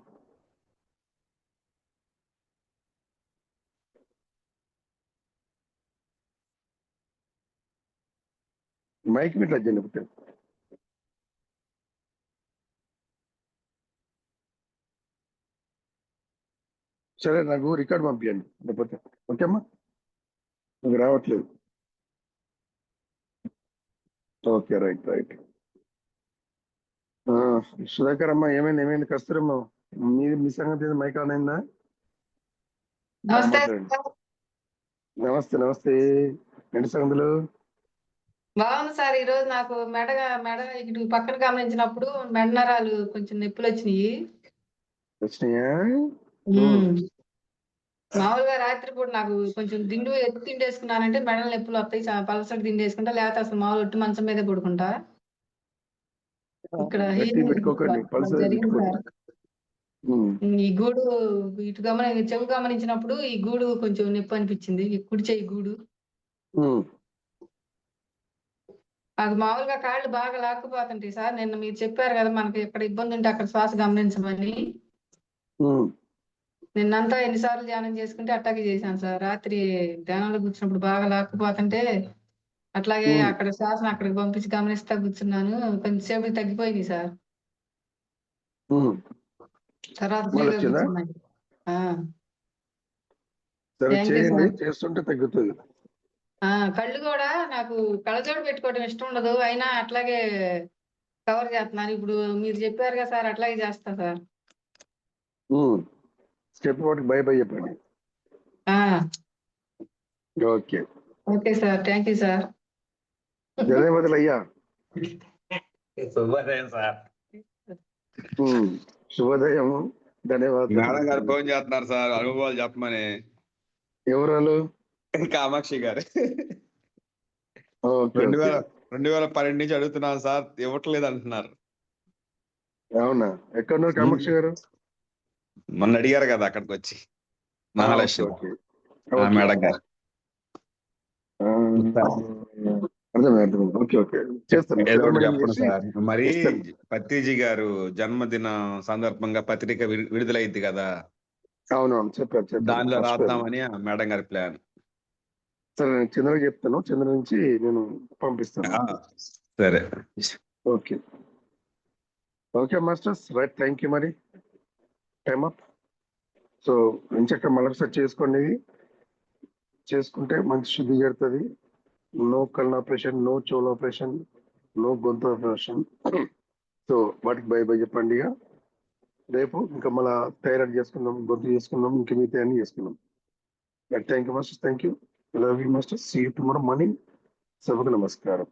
మైక్ మీద టచ్ చేయండి ఒకటి. సరే నాకు రికార్డ్ పంపించండి లేకపోతే. ఓకే అమ్మా, నాకు రావట్లేదు. Okay right. సుధాకర్ అమ్మా, ఏమైంది కస్తూరమ్మా? మీ సంగతి మైక్ ఆన్ అయిందా? మాట్లాడండి. నమస్తే. ఏంటి సంగతులు? బాగుంది సార్. ఈ రోజు నాకు మెడ ఇటు పక్కన గమనించినప్పుడు మెడ నరాలు కొంచెం నొప్పులు వచ్చినాయి. వచ్చినాయా? మామూలుగా రాత్రిపూట నాకు కొంచెం ఎత్తు దిండు వేసుకున్నానంటే మెడల నొప్పులు వస్తాయి. పలసటి దిండు వేసుకుంటా, లేకపోతే అసలు మామూలు ఒట్టి మంచం మీదే పడుకుంటా. ఇక్కడ గట్టి పెట్టుకోకండి, పల్స్ జరిగింది పెట్టుకోండి. సార్. ఈ గూడు ఇటు చెవు గమనించినప్పుడు ఈ గూడు కొంచెం నొప్పి అనిపించింది, ఈ కుడి చెయ్యి గూడు. అది మామూలుగా కాళ్ళు బాగా లాక్కుపోతుంటాయి సార్. నిన్న మీరు చెప్పారు కదా మనకి ఎక్కడ ఇబ్బంది ఉంటే అక్కడ శ్వాస గమనించమని. నిన్నంతా ఎన్నిసార్లు ధ్యానం చేసుకుంటే అట్టాగే చేశాను సార్. రాత్రి ధ్యానంలో కూర్చున్నప్పుడు బాగా లాక్కుపోతుంటే అట్లాగే అక్కడ శ్వాసను అక్కడికి పంపించి గమనిస్తా కూర్చున్నాను. కొంచెంసేపు తగ్గిపోయింది సార్. తర్వాత ఫ్రీగా కూర్చున్నాను. Thank you sir. చేస్తుంటే తగ్గుతుంది. కళ్ళు కూడా నాకు కళ్ళజోడు పెట్టుకోవడం ఇష్టం ఉండదు, అయినా అట్లాగే కవర్ చేస్తున్నాను. ఇప్పుడు మీరు చెప్పారు కదా సార్, అట్లాగే చేస్తా సార్. స్టెప్ ఒకటి బై చెప్పండి. Okay sir, thank you sir. ధన్యవాదాలు అయ్యా. శుభోదయం సార్. శుభోదయం. ధన్యవాదాలు. మేడం గారు ఫోన్ చేస్తున్నారు సార్, అనుభవాలు చెప్పమని. ఎవరు? కామాక్షి గారు. 2012 నుంచి అడుగుతున్నాను సార్, ఇవ్వట్లేదు అంటున్నారు. అవునా? ఎక్కడ కామాక్షి గారు? మొన్న అడిగారు కదా అక్కడికి వచ్చి, మహాలక్ష్మి మేడం గారు. ఏదో ఒకటి చెప్పండి సార్. మరి పత్రిజీ గారు జన్మదిన సందర్భంగా పత్రిక విడుదలైంది కదా, అవునవును చెప్పారు. దానిలో రాద్దామని మేడం గారి ప్లాన్. సరే నేను చంద్రకి చెప్తాను, చంద్ర నుంచి నేను పంపిస్తాను. సరే okay masters, right. Thank you. మరి టైమ్ అప్. సో ఇంచక్క మళ్ళొకసారి చేసుకోండి. చేసుకుంటే మంచి శుద్ధి జరుగుతుంది. నో కళ్ళు ఆపరేషన్, నో చెవుల ఆపరేషన్, నో గొంతు ఆపరేషన్. సో వాటికి బై చెప్పండి. రేపు ఇంకా మళ్ళా థైరాయిడ్ చేసుకుందాం, గొంతు చేసుకుందాం, ఇంకా మిగతా అన్ని చేసుకుందాం. Thank you master, thank you, love you master, see you tomorrow morning. సభకు నమస్కారం.